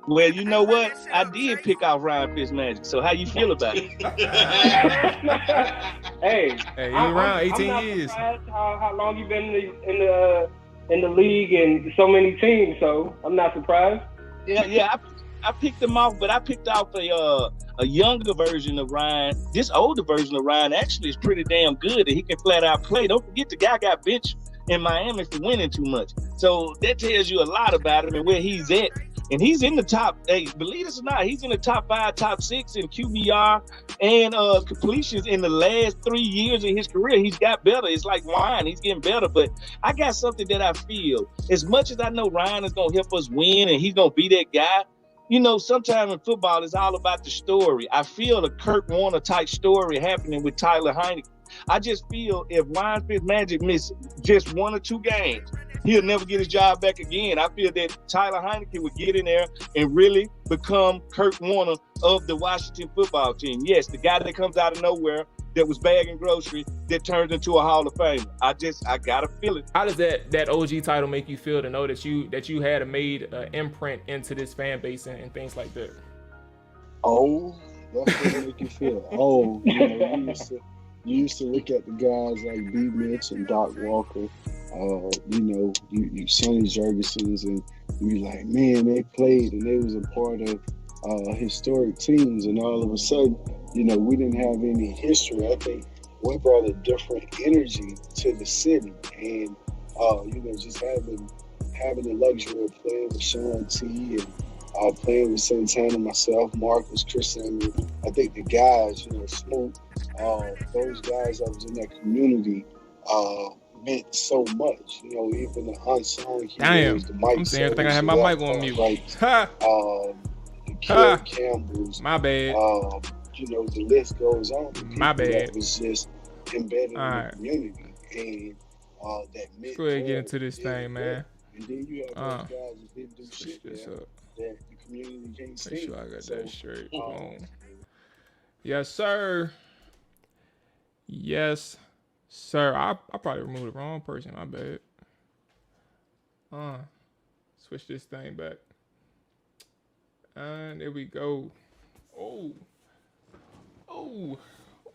Well, you know what? I did pick out Ryan Fitzmagic. So how you feel about it? Hey, Hey, he around I'm 18 not years. surprised how long you've been in the league and so many teams. So I'm not surprised. Yeah. I picked him off, but I picked off a younger version of Ryan. This older version of Ryan actually is pretty damn good, and he can flat out play. Don't forget the guy got benched in Miami for winning too much. So that tells you a lot about him and where he's at. And he's in the top, hey, believe this or not, he's in the top 5, top 6 in QBR and completions in the last 3 years of his career. He's got better. It's like wine. He's getting better. But I got something that I feel, as much as I know Ryan is going to help us win and he's going to be that guy, you know, sometimes in football, it's all about the story. I feel a Kurt Warner type story happening with Tyler Heineke. I just feel if Ryan Fitzmagic miss just 1 or 2 games, he'll never get his job back again. I feel that Tyler Heineke would get in there and really become Kurt Warner of the Washington football team. Yes, the guy that comes out of nowhere that was bagging groceries that turns into a Hall of Famer. I gotta feel it. How does that OG title make you feel to know that you had made an imprint into this fan base and things like that? Oh, that's what it make you feel. Oh, you used to look at the guys like B. Mitch and Doc Walker, you Sonny Jurgensen's, and you like, man, they played and they was a part of historic teams, and all of a sudden, we didn't have any history. I think we brought a different energy to the city, and just having the luxury of playing with Sean T and playing with Santana, myself, Marcus, Chris Samuel. I think the guys, Snoop, those guys that was in that community meant so much. Even the unsung heroes, the Mike. I'm saying everything. I had my mic on mute. The Kid Campbell's. My bad. The list goes on. My bad. That was just embedded in the community, and that meant. Go ahead and get into this thing, man. And then you have those guys that didn't do shit that the community can't stand. Make sure I got that straight. Yes, sir. Yes, sir. I probably removed the wrong person. My bad. Switch this thing back. And there we go. Oh.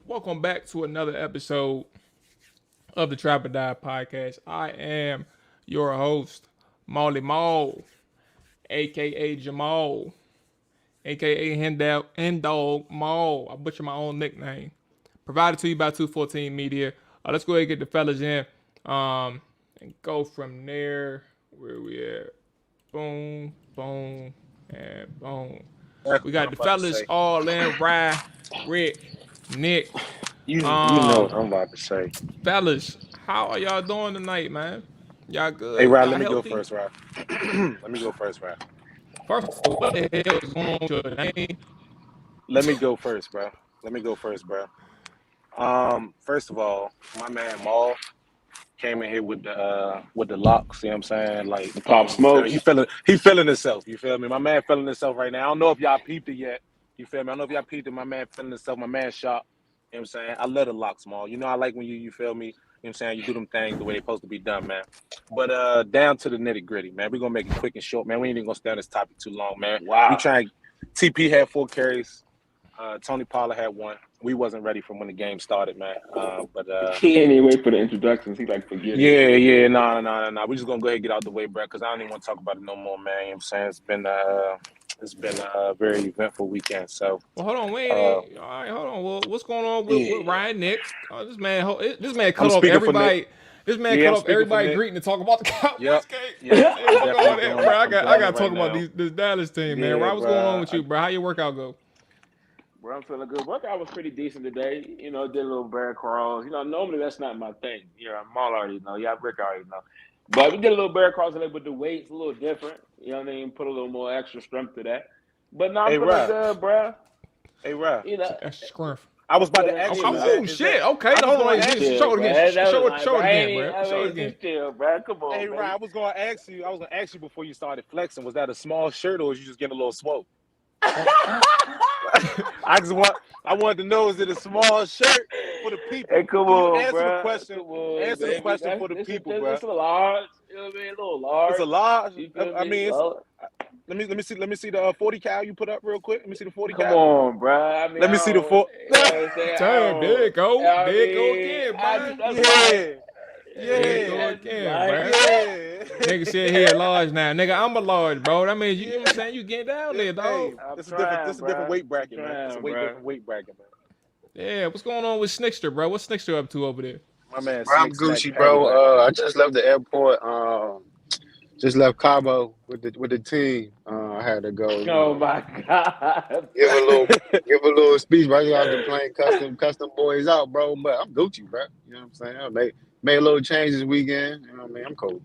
Welcome back to another episode of the Trap or Die podcast. I am your host, Molly Maul, a.k.a. Jamal, a.k.a. Hen Dog Maul. I butcher my own nickname. Provided to you by 214 Media. Let's go ahead and get the fellas in and go from there. Where we at? Boom, boom, and boom. We got the fellas all in. Rye, Rick, Nick. You know what I'm about to say. Fellas, how are y'all doing tonight, man? Y'all good? Hey, Rye, y'all let me healthy? go first, Rye. Let me go first, Rye. First of all, what the hell is going on with your name? Let me go first, bro. First of all, my man Maul came in here with the locks, you know what I'm saying? Like The Pop Smoke. He feeling himself, you feel me? My man feeling himself right now. I don't know if y'all peeped it yet. You feel me? I don't know if y'all peeped it. My man feeling himself, my man shot. You know what I'm saying? I love the locks, Maul. I like when you feel me, you know what I'm saying? You do them things the way they're supposed to be done, man. But down to the nitty gritty, man. We're gonna make it quick and short, man. We ain't even gonna stay on this topic too long, man. Wow. TP had 4 carries. Tony Pollard had 1. We wasn't ready from when the game started, man. He ain't even wait for the introductions. He like forget. Yeah, no. We just gonna go ahead and get out the way, bro, because I don't even want to talk about it no more, man. You know what I'm saying? It's been a very eventful weekend. So well, hold on, wait. All right, hold on. Well, what's going on with Ryan Nick? This man cut off everybody. This man cut off everybody greeting to talk about the Cowboys game. I got to talk about this Dallas team, man. Ryan, what's going on with you, bro? How your workout go? Bro, I'm feeling good. Workout was pretty decent today. Did a little bear crawls. Normally that's not my thing. Maul already know. Rick already know. But we did a little bear crawls today, but the weight's a little different. You know what I mean? Put a little more extra strength to that. But now I'm feeling good, bro. Hey, Rob. Extra strength. I was about to ask you. Oh, shit. Okay. Hold on. Show it again. Show it again, bro. Show it again. Chill, bro. Come on, Hey, Rob, I was going to ask you before you started flexing, was that a small shirt or was you just getting a little smoke? I wanted to know, is it a small shirt for the people? Hey, come on, answer bro. The question. Answer the question for the people, bro. It's a large. You know what I mean? A little large. It's a large. Let me see the 40 cal you put up real quick. Let me see the 40 cal. Come on, bro. I mean, Let me see the 4. Damn, there it go. There it go again, man. There you go again, bro. Nigga said he a large now. Nigga, I'm a large, bro. That means you know what I'm saying? You get down there, dog. This is a different weight bracket, man. It's a different weight bracket, man. Yeah, what's going on with Snickster, bro? What's Snickster up to over there? My man, Bro, I'm Gucci, bro. I just left the airport. Just left Cabo with the team. I had to go. Oh my God! Give a little speech. Right out there playing custom boys out, bro. But I'm Gucci, bro. You know what I'm saying? I made a little change this weekend. You know what I mean? I'm cool.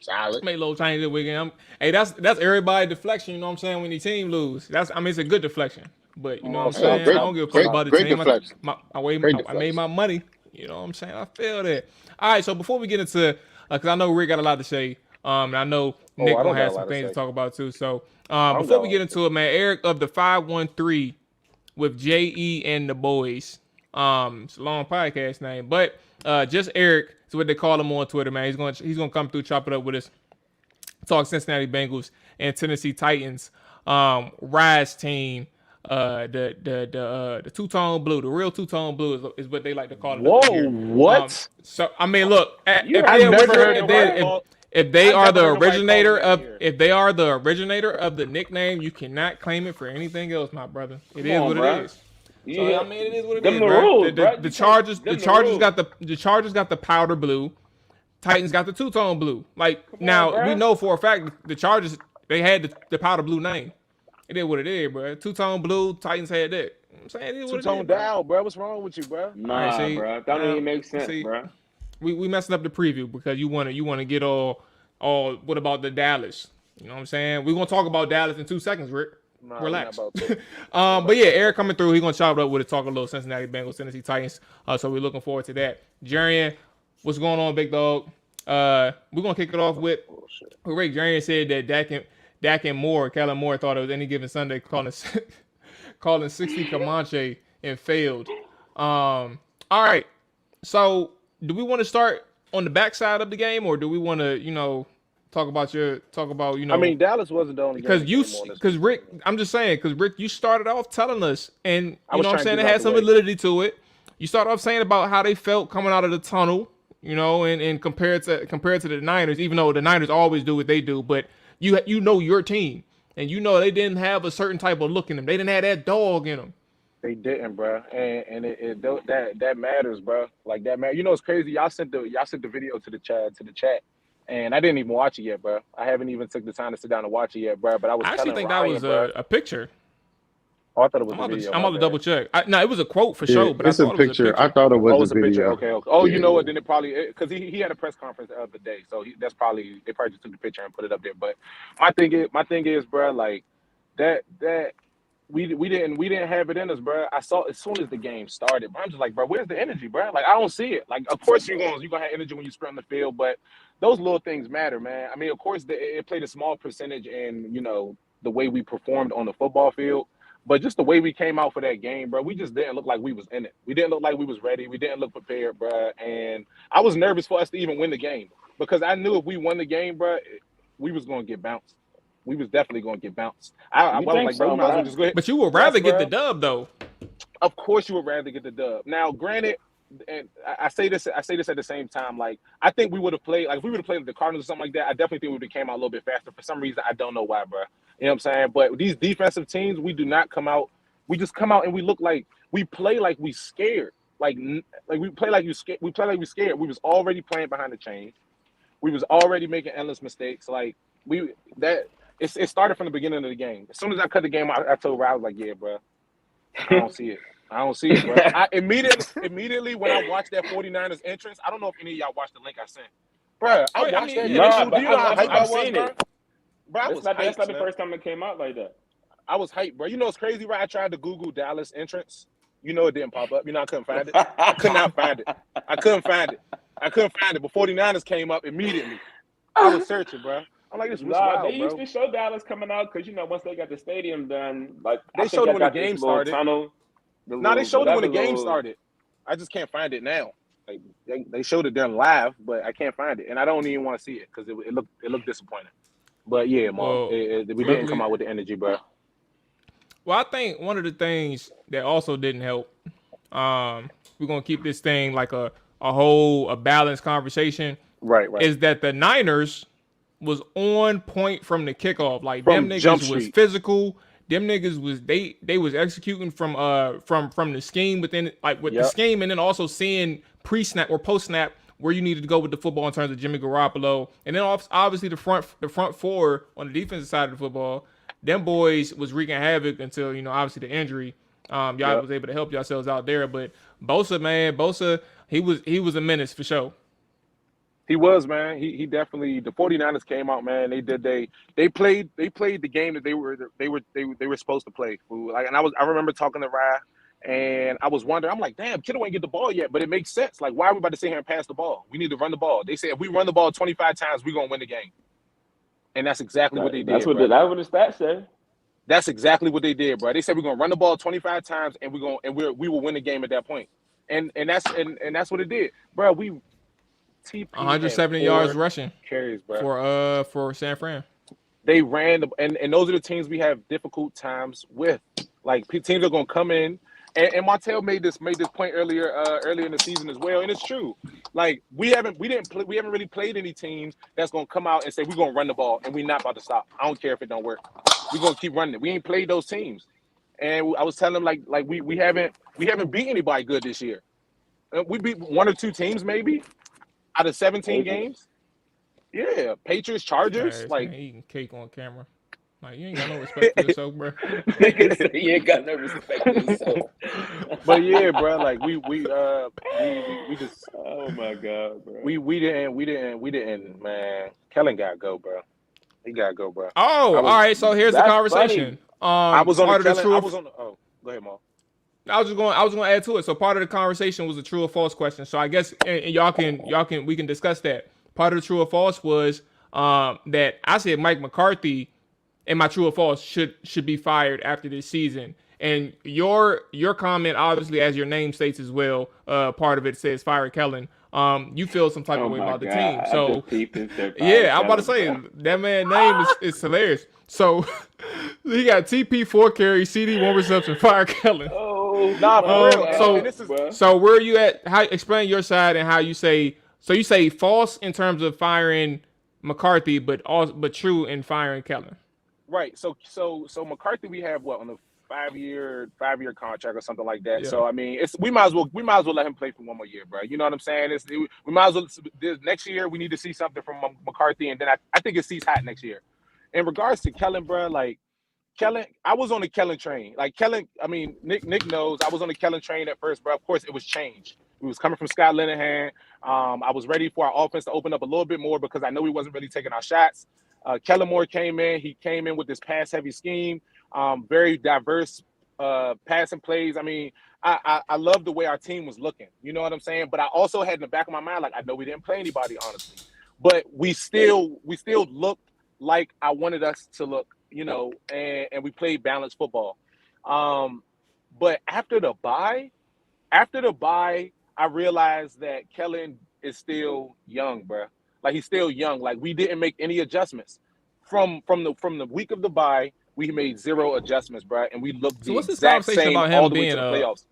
Solid. Made a little change this weekend. Hey, that's everybody deflection. You know what I'm saying? When the team lose, it's a good deflection. But you know what I'm saying? I don't give a fuck about the team. I made my money. You know what I'm saying? I feel that. All right. So before we get into, because I know Rick got a lot to say. And I know Nick gonna have some things to talk about too. So before we get into it, man, Eric of the 513 with JE and the boys. It's a long podcast name, but just Eric is what they call him on Twitter, man. He's gonna come through, chop it up with us, talk Cincinnati Bengals and Tennessee Titans. Rise team. The two-tone blue, the real two-tone blue is what they like to call it. Whoa, what? So I mean, look, if they are the originator of the nickname, you cannot claim it for anything else, my brother. It is what it is. So I mean, it is what it is, bro. The Chargers got the powder blue. Titans got the two-tone blue. Like now, we know for a fact the Chargers they had the powder blue name. It is what it is, bro. Two-tone blue, Titans had that. I'm saying it is what it is. Two-tone down, bro. What's wrong with you, bro? Nah, bro. That don't even make sense, bro. We messing up the preview because you wanna get all what about the Dallas? You know what I'm saying? We're gonna talk about Dallas in 2 seconds, Rick. Nah, relax. But yeah, Eric coming through. He's gonna chop it up with it, talk a little Cincinnati Bengals, Tennessee Titans. So we're looking forward to that. Jarian, what's going on, big dog? We're gonna kick it off with Rick. Jarian said that Kellen Moore thought it was any given Sunday calling 60 Comanche and failed. All right. So do we want to start on the backside of the game, or do we want to, talk about? I mean, Dallas wasn't the only because Rick. I'm just saying because Rick, you started off telling us, and you know what I'm saying, it had some validity to it. You started off saying about how they felt coming out of the tunnel, and compared to the Niners, even though the Niners always do what they do, but you know your team, and they didn't have a certain type of look in them. They didn't have that dog in them. They didn't, bro, and that matters, bro. Like that matters. It's crazy. Y'all sent the video to the chat, and I didn't even watch it yet, bro. I haven't even took the time to sit down and watch it yet, bro. But I actually think that was a picture. Oh, I thought it was a video. I'm about to double check. No, it was a quote for sure, but it's a picture. I thought it was a video. Okay. Oh, you know what? Then it probably because he had a press conference the other day, so they probably just took the picture and put it up there. But my thing is, bro, like that we didn't have it in us, bro. I saw as soon as the game started, but I'm just like, bro, where's the energy, bro? Like I don't see it. Like of course you're gonna have energy when you sprint on the field, but those little things matter, man. I mean, of course it played a small percentage in the way we performed on the football field. But just the way we came out for that game, bro, we just didn't look like we was in it. We didn't look like we was ready. We didn't look prepared, bro. And I was nervous for us to even win the game because I knew if we won the game, bro, we was going to get bounced. We was definitely going to get bounced. I was like, bro, we might as well just go ahead. But you would rather get the dub, though. Of course you would rather get the dub. Now, granted, and I say this at the same time, like, I think we would have played, like, if we would have played with the Cardinals or something like that, I definitely think we would have came out a little bit faster. For some reason, I don't know why, bro. You know what I'm saying? But these defensive teams, we do not come out. We just come out and we look like we play like we scared. Like we play like we scared. We play like we scared. We was already playing behind the chains. We was already making endless mistakes. Like it started from the beginning of the game. As soon as I cut the game, I told Ray, I was like, yeah, bro, I don't see it. Bro. I immediately when I watched that 49ers entrance, I don't know if any of y'all watched the link I sent. Bro, I watched that. No, do you know how hyped I was, seen bro? it. Bro, That's not the first time it came out like that. I was hyped, bro. It's crazy, right? I tried to Google Dallas entrance. It didn't pop up. I couldn't find it. I could not find it. I couldn't find it. But 49ers came up immediately. I was searching, bro. I'm like, this was wild, they used to show Dallas coming out because, once they got the stadium done, like they showed it when the game started. They showed it when the game started. I just can't find it now. Like they showed it there live, but I can't find it, and I don't even want to see it because it looked disappointing. But yeah, Mom, Well, we didn't come out with the energy, bro. Well, I think one of the things that also didn't help, we're gonna keep this thing like a balanced conversation. Right. Is that the Niners was on point from the kickoff. Like From them Jump niggas was Street. physical. Them niggas was they was executing from the scheme within with the scheme, and then also seeing pre-snap or post-snap where you needed to go with the football in terms of Jimmy Garoppolo, and then obviously the front four on the defensive side of the football. Them boys was wreaking havoc until obviously the injury. Y'all was able to help yourselves out there, but Bosa, he was a menace for sure. He was, man. He definitely. The 49ers came out, man. They played the game that they were supposed to play. Like, and I remember talking to Rye, and I was wondering. I'm like, damn, Kittle ain't get the ball yet, but it makes sense. Like, why are we about to sit here and pass the ball? We need to run the ball. They said if we run the ball 25 times, we're gonna win the game, and that's exactly what they did. That's what the stats say. That's exactly what they did, bro. They said we're gonna run the ball 25 times, and we will win the game at that point. And that's what it did, bro. 170 yards rushing carries, bro. For San Fran. They ran and those are the teams we have difficult times with. Like, teams are gonna come in, and Martell made this point earlier in the season as well, and it's true. Like, we haven't really played any teams that's gonna come out and say we're gonna run the ball and we're not about to stop. I don't care if it don't work. We're gonna keep running it. We ain't played those teams, and I was telling them like we haven't beat anybody good this year. We beat one or two teams maybe out of 17 games. Yeah, Patriots, Chargers. Nice, like, man, eating cake on camera. Like, you ain't got no respect for yourself, bro. You ain't got no respect for yourself. But yeah, bro. Like we just. Oh my God, bro. We didn't. Man, Kellen gotta go, bro. He gotta go, bro. Oh, all right. So here's the conversation. I was on part the of the Kellen. true. Oh, go ahead, Mom. I was going to add to it. So part of the conversation was a true or false question. So I guess and we can discuss that. Part of the true or false was that I said Mike McCarthy and my true or false should be fired after this season. And your comment, obviously, as your name states as well, part of it says fire Kellen. You feel some type of way about the team. So yeah, I'm about to say that man's name is hilarious. So he got TP 4 carries, CD 1 reception, fire Kellen. Oh, nah, for real. So where are you at? How explain your side and how you say? So you say false in terms of firing McCarthy, but true in firing Kellen. Right. So McCarthy, we have what on a 5-year contract or something like that. Yeah. So I mean, we might as well let him play for one more year, bro. You know what I'm saying? We might as well next year we need to see something from McCarthy, and then I think it sees hot next year. In regards to Kellen, bro, like Kellen, I was on the Kellen train. Like Kellen, I mean, Nick knows I was on the Kellen train at first, bro. Of course, it was changed. We was coming from Scott Linehan. I was ready for our offense to open up a little bit more because I know we wasn't really taking our shots. Kellen Moore came in. He came in with this pass-heavy scheme, very diverse passing plays. I mean, I love the way our team was looking. You know what I'm saying? But I also had in the back of my mind, like, I know we didn't play anybody, honestly. But we still looked like I wanted us to look, you know, and we played balanced football. But after the bye, I realized that Kellen is still young, bro. Like, he's still young. Like, we didn't make any adjustments from the week of the bye. We made 0 adjustments, bro, and we looked the exact same all the way to the playoffs.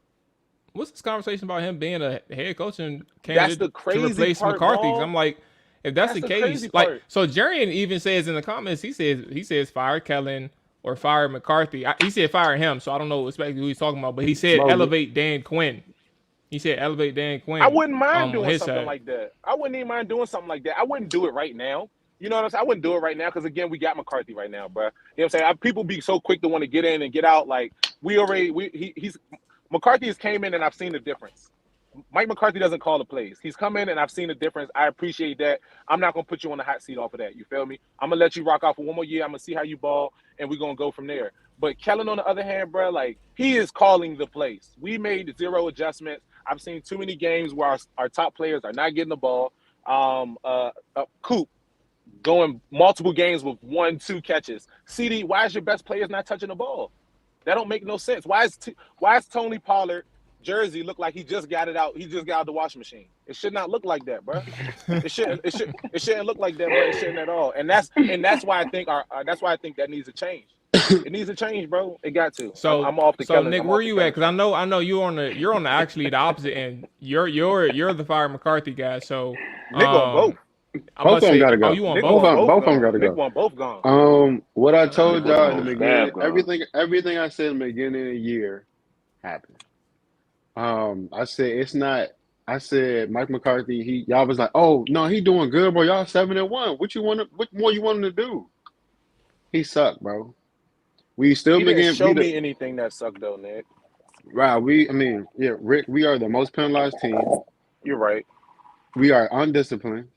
What's this conversation about him being a head coach and candidate to replace McCarthy? Ball. I'm like, if that's the case, like, so Jarian even says in the comments, he says fire Kellen or fire McCarthy. He said fire him, so I don't know exactly who he's talking about, but he said elevate Dan Quinn. He said elevate Dan Quinn. I wouldn't mind doing something like that. I wouldn't even mind doing something like that. I wouldn't do it right now. You know what I'm saying? I wouldn't do it right now because, again, we got McCarthy right now, bro. You know what I'm saying? People be so quick to want to get in and get out. Like, McCarthy has came in and I've seen the difference. Mike McCarthy doesn't call the plays. He's come in and I've seen the difference. I appreciate that. I'm not going to put you on the hot seat off of that. You feel me? I'm going to let you rock out for one more year. I'm going to see how you ball, and we're going to go from there. But Kellen, on the other hand, bro, like, he is calling the plays. We made 0 adjustments. I've seen too many games where our top players are not getting the ball. Coop going multiple games with 1-2 catches. CD, why is your best players not touching the ball? That don't make no sense. Why is Tony Pollard jersey look like he just got it out. He just got out the washing machine. It should not look like that, bro. It shouldn't look like that, bro. It shouldn't at all. And that's why I think that needs to change. It needs to change, bro. It got to. So I'm off the. So Nick, where you at? Because I know you're on the actually the opposite end. You're the Fire McCarthy guy. So Nick on both. Both of them gotta go. Oh, you on Nick both? Both of them gotta go. Nick want both gone. What I told y'all in the beginning, Bad, everything I said in the beginning of the year happened. I said it's not. I said Mike McCarthy. Y'all was like, oh no, he doing good, bro. Y'all 7-1. What more you want him to do? He sucked, bro. We still He didn't begin. show me anything that sucked though, Nick. Right. Rick. We are the most penalized team. You're right. We are undisciplined.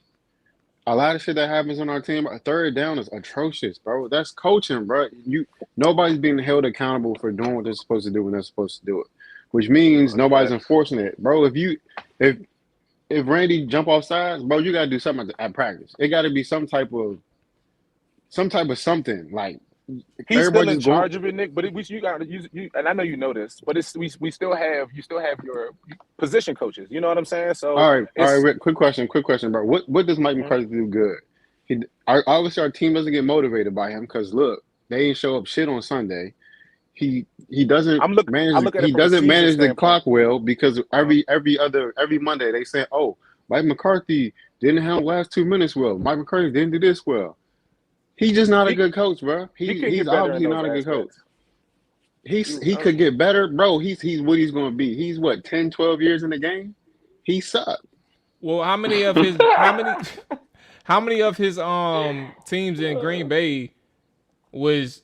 A lot of shit that happens on our team, a third down is atrocious, bro. That's coaching, bro. Nobody's being held accountable for doing what they're supposed to do when they're supposed to do it, which means nobody's enforcing it, bro. If Randy jump off sides, bro, you gotta do something at practice. It got to be some type of something like. He's still in charge of it, Nick. But you got you, and I know you know this, but you still have your position coaches. You know what I'm saying? So all right, Rick. Quick question, bro. What does Mike McCarthy do good? Obviously our team doesn't get motivated by him because look, they ain't show up shit on Sunday. He doesn't manage the clock well because every Monday they say, oh, Mike McCarthy didn't handle the last 2 minutes well. Mike McCarthy didn't do this well. He's just not a good coach, bro. He's obviously not a good coach. He could get better, bro. He's what he's going to be. He's what 10, 12 years in the game. He sucked. Well, how many of his teams in Green Bay was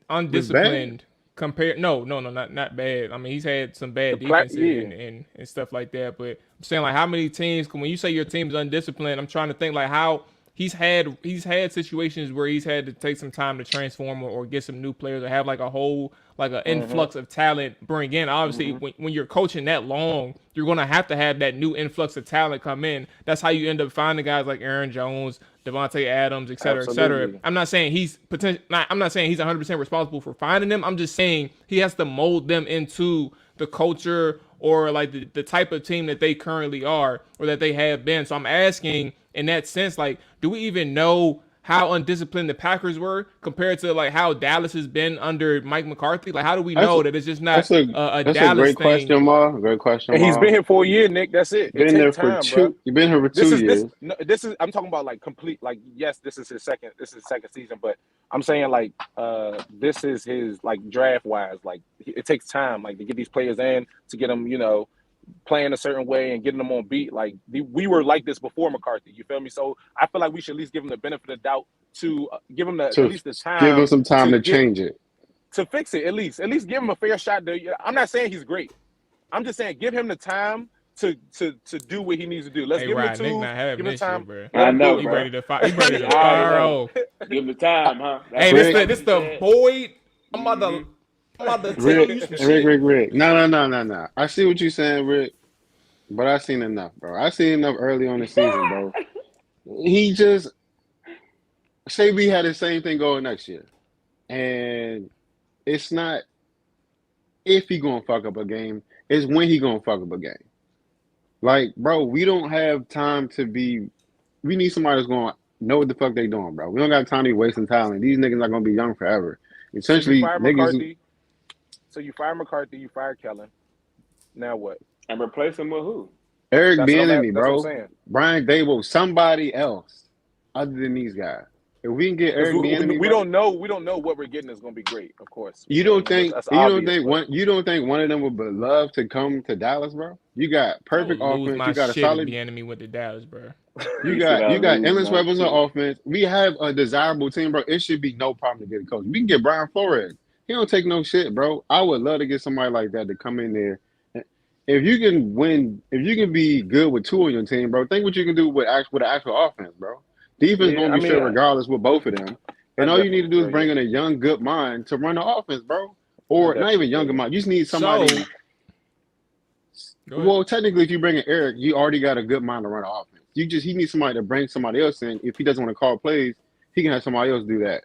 undisciplined? Not bad. I mean, he's had some bad defenses and stuff like that. But I'm saying like how many teams? When you say your team's undisciplined, I'm trying to think like how. He's had situations where he's had to take some time to transform or get some new players or have like an influx of talent bring in. Obviously, when you're coaching that long, you're gonna have that new influx of talent come in. That's how you end up finding guys like Aaron Jones, Devontae Adams, et cetera, et cetera. I'm not saying he's 100% responsible for finding them. I'm just saying he has to mold them into the culture or like the type of team that they currently are or that they have been. So I'm asking in that sense, like, do we even know how undisciplined the Packers were compared to like how Dallas has been under Mike McCarthy? Like, how do we know that it's just not a Dallas great thing? Question, Ma. Great question. And he's been here for a year, Nick. That's it. Been there for two. You've been here for 2 years. This is. I'm talking about like complete. Like, yes, this is his second season, but I'm saying like this is his like draft wise. Like, it takes time like to get these players in to get them, playing a certain way and getting them on beat. Like we were like this before McCarthy. You feel me? So I feel like we should at least give him the benefit of the doubt to give him at least the time. Give him some time to change it. To fix it, at least give him a fair shot. I'm not saying he's great. I'm just saying give him the time to do what he needs to do. Let's give him the 2. Give him the time. Bro. I know, he bro. ready to fire. He ready to fire. Give him the time, huh? Hey, this the Boyd. I'm about to tell you some shit. Rick. No. I see what you're saying, Rick. But I seen enough, bro. I seen enough early on the season, bro. He just say we had the same thing going next year. And it's not if he gonna fuck up a game, it's when he gonna fuck up a game. Like, bro, we don't have time to be we need somebody that's gonna know what the fuck they doing, bro. We don't got time to be wasting talent. These niggas not gonna be young forever. Essentially, so you fire McCarthy, you fire Kellen. Now what? And replace him with who? Eric Bieniemy, bro. Brian Dable, somebody else other than these guys. If we can get Eric Bieniemy, we don't know what we're getting is going to be great. Of course. You don't think one of them would love to come to Dallas, bro? You got perfect offense. You got a solid Bieniemy with the Dallas, bro. You got endless weapons on offense. We have a desirable team, bro. It should be no problem to get a coach. We can get Brian Flores. He don't take no shit, bro. I would love to get somebody like that to come in there. If you can win, if you can be good with 2 on your team, bro, think what you can do with an actual offense, bro. Defense gonna be shit regardless with both of them. And all you need to do is bring in a young, good mind to run the offense, bro. Or not even younger mind. You just need somebody. Well, technically, if you bring in Eric, you already got a good mind to run the offense. He needs somebody to bring somebody else in. If he doesn't want to call plays, he can have somebody else do that.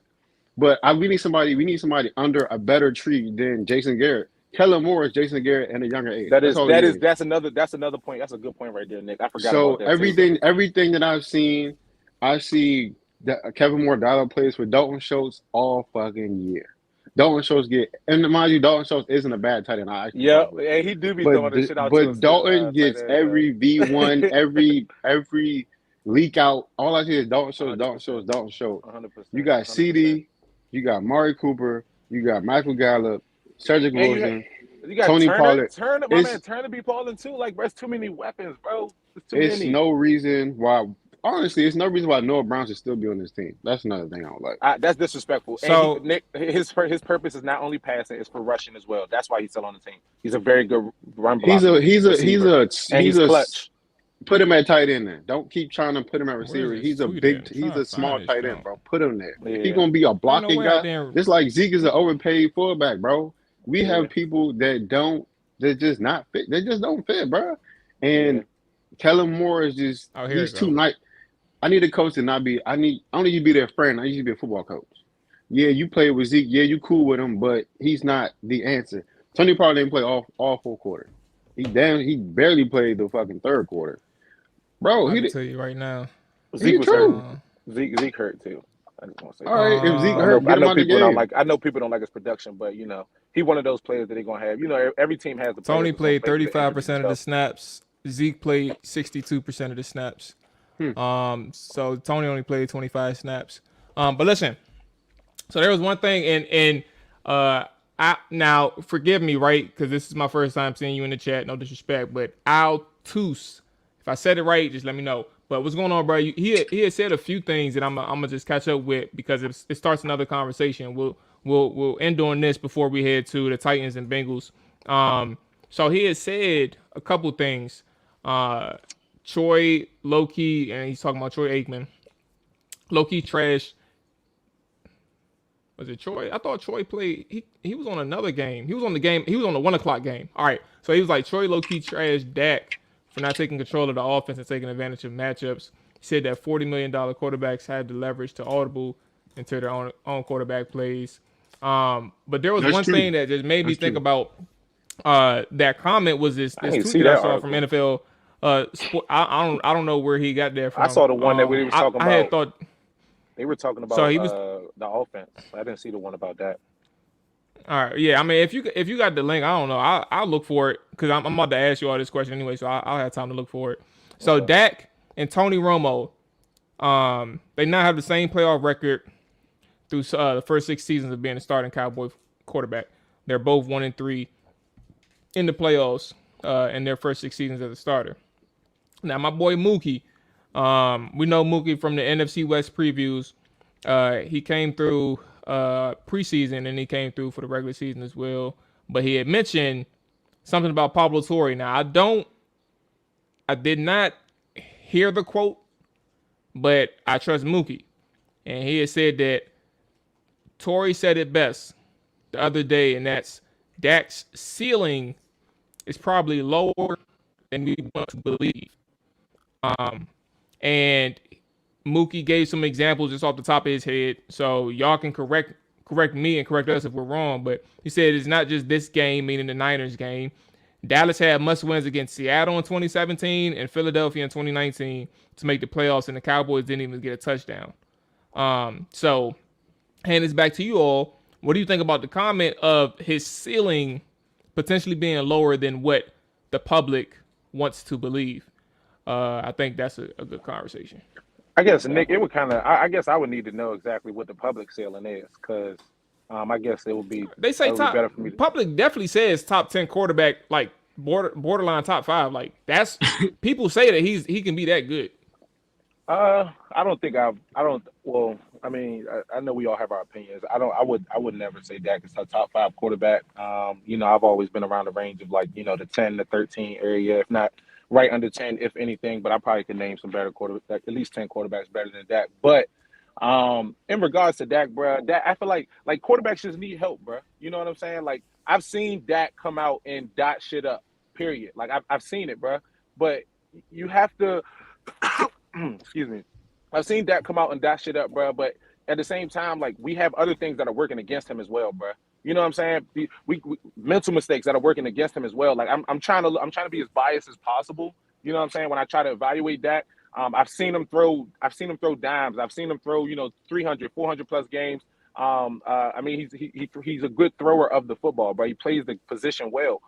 But we need somebody under a better tree than Jason Garrett Kellen Moore is Jason Garrett and a younger age. That's another point. That's a good point right there, Nick. I forgot about that. Everything that I've seen, I see that Kevin Moore dollar plays for Dalton Schultz all fucking year. Dalton Schultz and mind you, Dalton Schultz isn't a bad tight end. And he do be throwing this shit out. But Dalton gets every V1, every leak out. All I see is Dalton Schultz. 100%. You got CD, you got Mari Cooper, you got Michael Gallup, Cedric Wilson, you got Tony Pollard. Turner be balling too. Like, bro, it's too many weapons, bro. It's no reason why. Honestly, it's no reason why Noah Brown should still be on this team. That's another thing I don't like. That's disrespectful. So Nick, his purpose is not only passing; it's for rushing as well. That's why he's still on the team. He's a very good run blocker. He's clutch. Put him at tight end then. Don't keep trying to put him at receiver. He's a small tight end, bro. Put him there. Yeah. He's gonna be a blocking guy. Just like Zeke is an overpaid fullback, bro. We have people that just not fit. They just don't fit, bro. And Kellen Moore is just he's too nice. I need a coach to not be. I don't need you to be their friend. I need you to be a football coach. Yeah, you play with Zeke. Yeah, you cool with him, but he's not the answer. Tony Pollard didn't play all 4 quarters. He barely played the fucking 3rd quarter. Bro, I can tell you right now. Zeke was hurt. Zeke hurt too. I just want to say. All right, if Zeke hurt, get him out the game. I know people don't like his production, but he one of those players that they're gonna have. Every team has the. Tony played 35% of the snaps. Zeke played 62% of the snaps. So Tony only played 25 snaps. But listen, so there was one thing, and now forgive me, right? Because this is my first time seeing you in the chat. No disrespect, but Altus. If I said it right, just let me know. But what's going on, bro? He had said a few things that I'm gonna just catch up with because it starts another conversation. We'll end on this before we head to the Titans and Bengals. So he had said a couple things. Troy low-key, and he's talking about Troy Aikman. Low-key trash. Was it Troy? I thought Troy played. He was on another game. He was on the 1:00 game. All right. So he was like, Troy low-key trash Dak for not taking control of the offense and taking advantage of matchups. He said that $40 million quarterbacks had the leverage to audible into their own quarterback plays. But there was one thing that just made me think about that comment was this tweet that I saw from NFL. I don't know where he got that from. I saw the one that we were talking about. I had thought they were talking about the offense. I didn't see the one about that. All right, yeah. I mean, if you got the link, I don't know. I'll look for it because I'm about to ask you all this question anyway, so I'll have time to look for it. So Dak and Tony Romo, they now have the same playoff record through the first 6 seasons of being a starting Cowboy quarterback. They're both 1-3 in the playoffs in their first 6 seasons as a starter. Now, my boy Mookie, we know Mookie from the NFC West previews. He came through preseason and he came through for the regular season as well. But he had mentioned something about Pablo Torre. Now, I did not hear the quote, but I trust Mookie. And he had said that Torre said it best the other day, and that's Dak's ceiling is probably lower than we want to believe. And Mookie gave some examples just off the top of his head, so y'all can correct me and correct us if we're wrong. But he said it's not just this game, meaning the Niners game. Dallas had must wins against Seattle in 2017 and Philadelphia in 2019 to make the playoffs, and the Cowboys didn't even get a touchdown. So hand this back to you all. What do you think about the comment of his ceiling potentially being lower than what the public wants to believe? I think that's a good conversation. I guess, Nick, it would kind of. I guess I would need to know exactly what the public ceiling is, because I guess it would be. They say top. Better for me public definitely says top 10 quarterback, like borderline top 5. Like that's people say that he can be that good. I don't think I don't. Well, I mean, I know we all have our opinions. I would never say Dak is a top 5 quarterback. I've always been around the range of like, the 10 to 13 area, if not right under 10, if anything. But I probably could name some better quarterbacks, at least 10 quarterbacks better than Dak. But in regards to Dak, bro, I feel like quarterbacks just need help, bro. You know what I'm saying? Like I've seen Dak come out and dot shit up. Period. Like I've seen it, bro. But you have to. Excuse me. I've seen Dak come out and dot shit up, bro. But at the same time, like we have other things that are working against him as well, bro. You know what I'm saying? We mental mistakes that are working against him as well. Like I'm trying to be as biased as possible. You know what I'm saying? When I try to evaluate that, I've seen him throw dimes. I've seen him throw 300, 400 plus games. I mean, he's a good thrower of the football, but he plays the position well.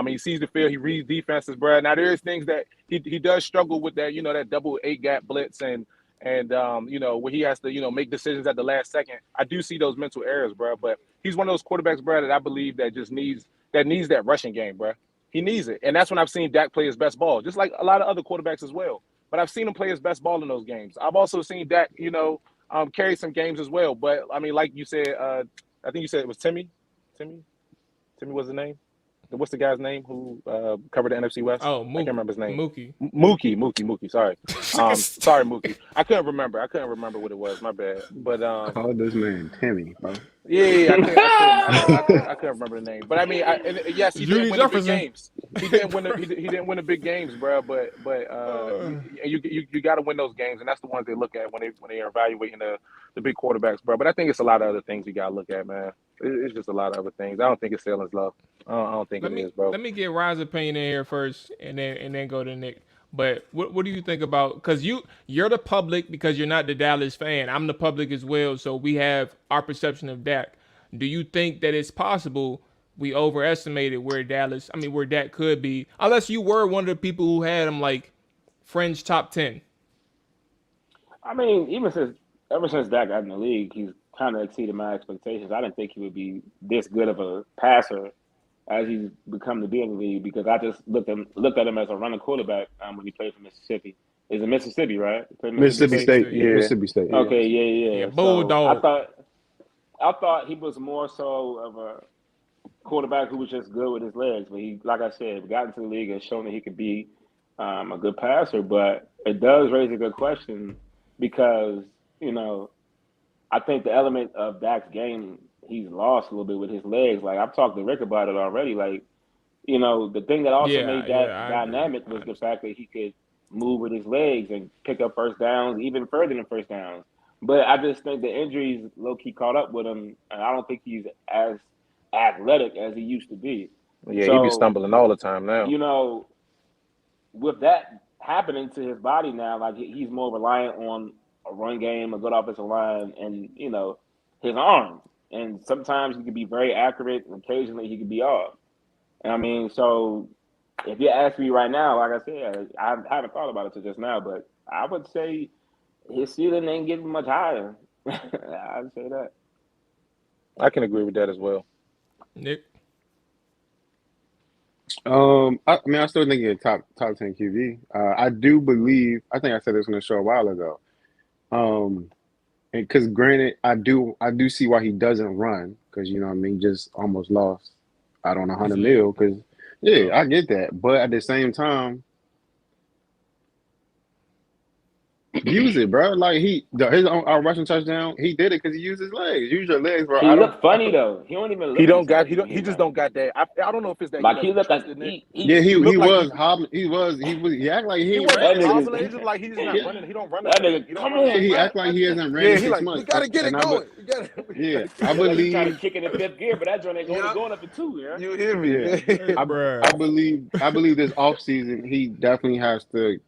He sees the field, he reads defenses, bro. Now there is things that he does struggle with that, that double 8 gap blitz and where he has to, make decisions at the last second. I do see those mental errors, bro. But he's one of those quarterbacks, bro, that I believe that just needs that rushing game, bro. He needs it. And that's when I've seen Dak play his best ball, just like a lot of other quarterbacks as well. But I've seen him play his best ball in those games. I've also seen Dak, carry some games as well. But, I mean, like you said, I think you said it was Timmy. Timmy was the name? What's the guy's name who covered the NFC West? Oh, I can't remember his name. Mookie. Sorry. Sorry, Mookie. I couldn't remember what it was. My bad. But call this man Timmy, bro. Yeah, I couldn't remember the name. But I mean, yes, he didn't win the big games. He didn't win the big games, bro. But you got to win those games, and that's the ones they look at when they are evaluating the big quarterbacks, bro. But I think it's a lot of other things you got to look at, man. It's just a lot of other things. I don't think it's Salem's love. I don't think it is, bro. Let me get Ryan's opinion in here first, and then go to Nick. But what do you think about? Because you're the public because you're not the Dallas fan. I'm the public as well, so we have our perception of Dak. Do you think that it's possible we overestimated where Dak could be? Unless you were one of the people who had him like fringe top 10. I mean, ever since Dak got in the league, he's kind of exceeded my expectations. I didn't think he would be this good of a passer as he's become to be in the league, because I just looked at him as a running quarterback when he played for Mississippi. Is it Mississippi, right? Mississippi State. Yeah. Mississippi State. Yeah. Okay, yeah. Bulldog. So I thought he was more so of a quarterback who was just good with his legs. But he, like I said, got into the league and shown that he could be a good passer. But it does raise a good question because, I think the element of Dak's game he's lost a little bit with his legs. Like, I've talked to Rick about it already. Like, the thing that also made that dynamic was the fact that he could move with his legs and pick up first downs, even further than first downs. But I just think the injuries low-key caught up with him, and I don't think he's as athletic as he used to be. Yeah, he be stumbling all the time now. With that happening to his body now, like, he's more reliant on a run game, a good offensive line, and, his arm. And sometimes he can be very accurate, and occasionally he can be off. And I mean, so if you ask me right now, like I said, I haven't thought about it till just now, but I would say his ceiling ain't getting much higher. I'd say that. I can agree with that as well. Nick? I still think he's top 10 QB. I do believe, I think I said this on the show a while ago. And because granted, I do see why he doesn't run, because just almost lost out on $100 million. Because I get that, but at the same time, use it, bro. Like his rushing touchdown, he did it because he used his legs. Use your legs, bro. He looked funny though. He don't even look. He just don't got that. I don't know if it's that. Like he looked like he was hobbling. He act like he wasn't hobbling. He's just like he's not running. He don't run. That nigga, come on. He act like he hasn't ran in 6 months. You gotta get it going. Yeah, I believe. Trying to kick in the fifth gear, but that joint ain't going up in 2. Yeah, you hear me? Yeah. I believe this offseason he definitely has to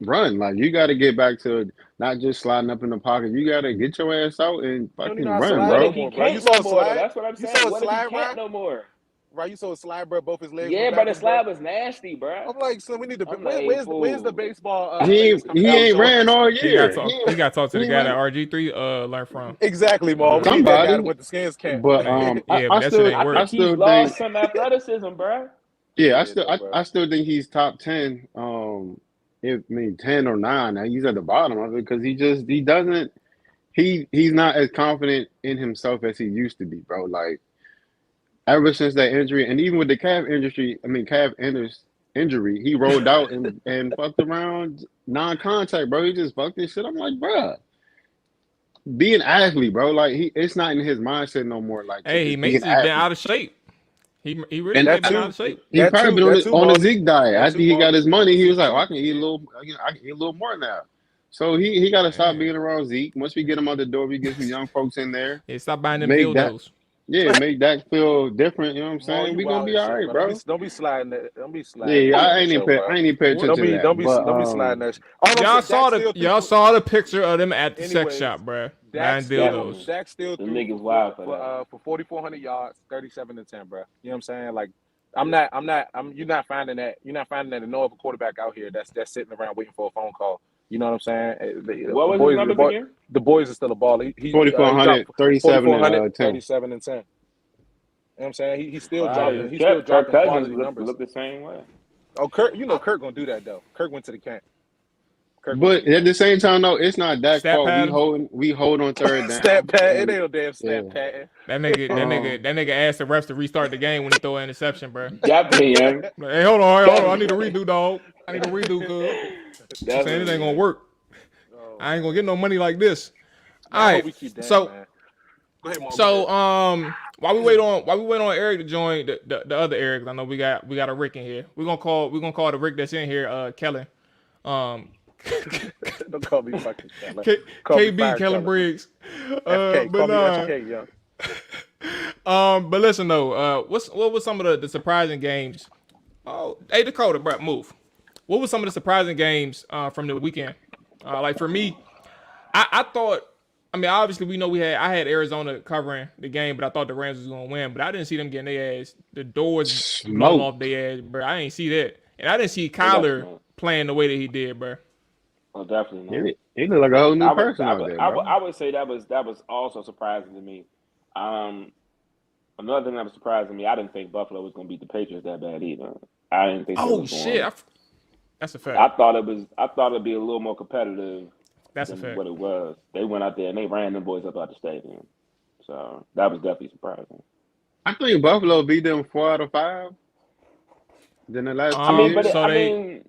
run. Like, you got to get back to not just sliding up in the pocket. You got to get your ass out and fucking run, bro. He can't no more. That's what I'm saying. What if he can't no more? Right, you saw a slide, bro. Both his legs. Yeah, but the slide was nasty, bro. I'm like, so we need to. Where's the baseball? He ain't ran all year. He got to talk to the guy that RG3 learned from. Exactly, Mo. Somebody with the skins can't. But I still he's lost some athleticism, bro. Yeah, I still think he's top 10. 10 or 9. Now he's at the bottom of it because he's not as confident in himself as he used to be, bro. Like, ever since that injury, and even with the calf injury, he rolled out and fucked around non-contact, bro. He just fucked this shit. I'm like, bro, be an athlete, bro. Like, it's not in his mindset no more. Like, hey, he makes been out of shape. He really been out of shape. He probably been on the Zeke diet. After he got his money, he was like, I can eat a little more now. So he got to stop being around Zeke. Once we get him out the door, we get some young folks in there. Stop buying them dildos. Yeah, make Dak feel different. You know what I'm Small, saying? you We gonna wild be as all shit, right, bro. bro. Don't be sliding that. Don't be sliding Yeah, that I on ain't the even show, pay. bro. I ain't even pay attention to that. But Don't be sliding that. Oh, no, Dak still y'all saw the picture of them at the sex shop, bro. Dak Buying dildos. still The threw niggas wild for for 4,400 yards, 37-10, bro. You know what I'm saying? Like, you're not finding that. You're not finding that in no other quarterback out here that's sitting around waiting for a phone call. You know what I'm saying? What was his numbers again? The boys are still a baller. He 4,400, dropped 37 and 10. 37 and 10. You know what I'm saying? He's still dropping. He's Kirk still dropping Cousins quality numbers. look the same way. Oh, Kirk, Kirk gonna do that though. Kirk went to the camp. But at the same time, though, it's not Dak's Stat fault. pad. We hold on third down. Stat pad. It ain't no damn stat pad. That nigga asked the refs to restart the game when he throw an interception, bro. Definitely, yeah. Like, hey, hold on. I need a redo, dog. I need a redo, cuz. I'm saying it ain't gonna work. I ain't gonna get no money like this. All right. So, man. Go ahead, Mom. so while we wait on Eric to join the other Eric, I know we got a Rick in here. We're gonna call the Rick that's in here, Kellen. Don't call me fucking Kellen. KB Kellen Briggs. FK, call me FK, young. But listen though, what was some of the surprising games? Oh, hey Dakota, bro, move. What was some of the surprising games from the weekend? Like for me, I thought. I mean, obviously we know I had Arizona covering the game, but I thought the Rams was gonna win. But I didn't see them getting their ass, the doors blown off their ass, bro. I ain't see that, and I didn't see Kyler playing the way that he did, bro. Oh, definitely not. He looked like a whole new person out there, bro. I would say that was also surprising to me. Another thing that was surprising to me, I didn't think Buffalo was gonna beat the Patriots that bad either. I didn't think. Oh shit, that's a fact. I thought it'd be a little more competitive. That's a fact. What it was. They went out there and they ran them boys up out the stadium. So that was definitely surprising. I think Buffalo beat them 4 out of 5. Then the last 2 years.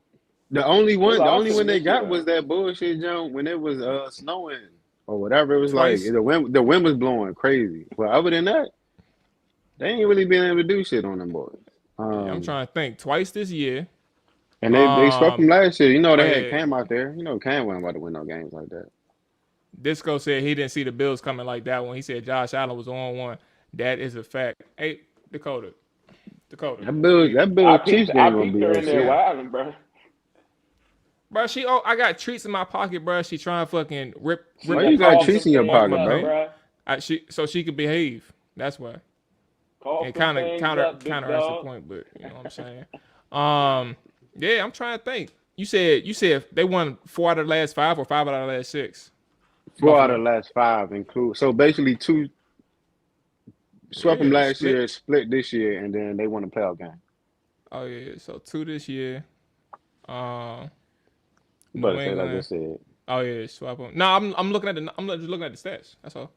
The only one they got was that bullshit jump when it was snowing or whatever. It was Twice. like the wind was blowing crazy. But other than that, they ain't really been able to do shit on them boys. I'm trying to think. Twice this year. And they swept them last year. You know, they had Cam out there. You know, Cam wasn't about to win no games like that. Disco said he didn't see the Bills coming like that when he said Josh Allen was on one. That is a fact. Hey, Dakota. That Bills Chiefs game gonna be in there wilding, bro. Bro, I got treats in my pocket, bro. She trying to fucking rip. Why you got treats in your pocket, bro? So she could behave. That's why. And kind of counter her point, but you know what I'm saying. Yeah, I'm trying to think. You said they won 4 out of the last 5 or 5 out of the last 6. 4 out of the last 5 include. So basically 2 swept them last year, split this year, and then they won a playoff game. Oh yeah, so 2 this year. You better say like I said. Oh yeah, swap them. No, I'm just looking at the stats. That's all.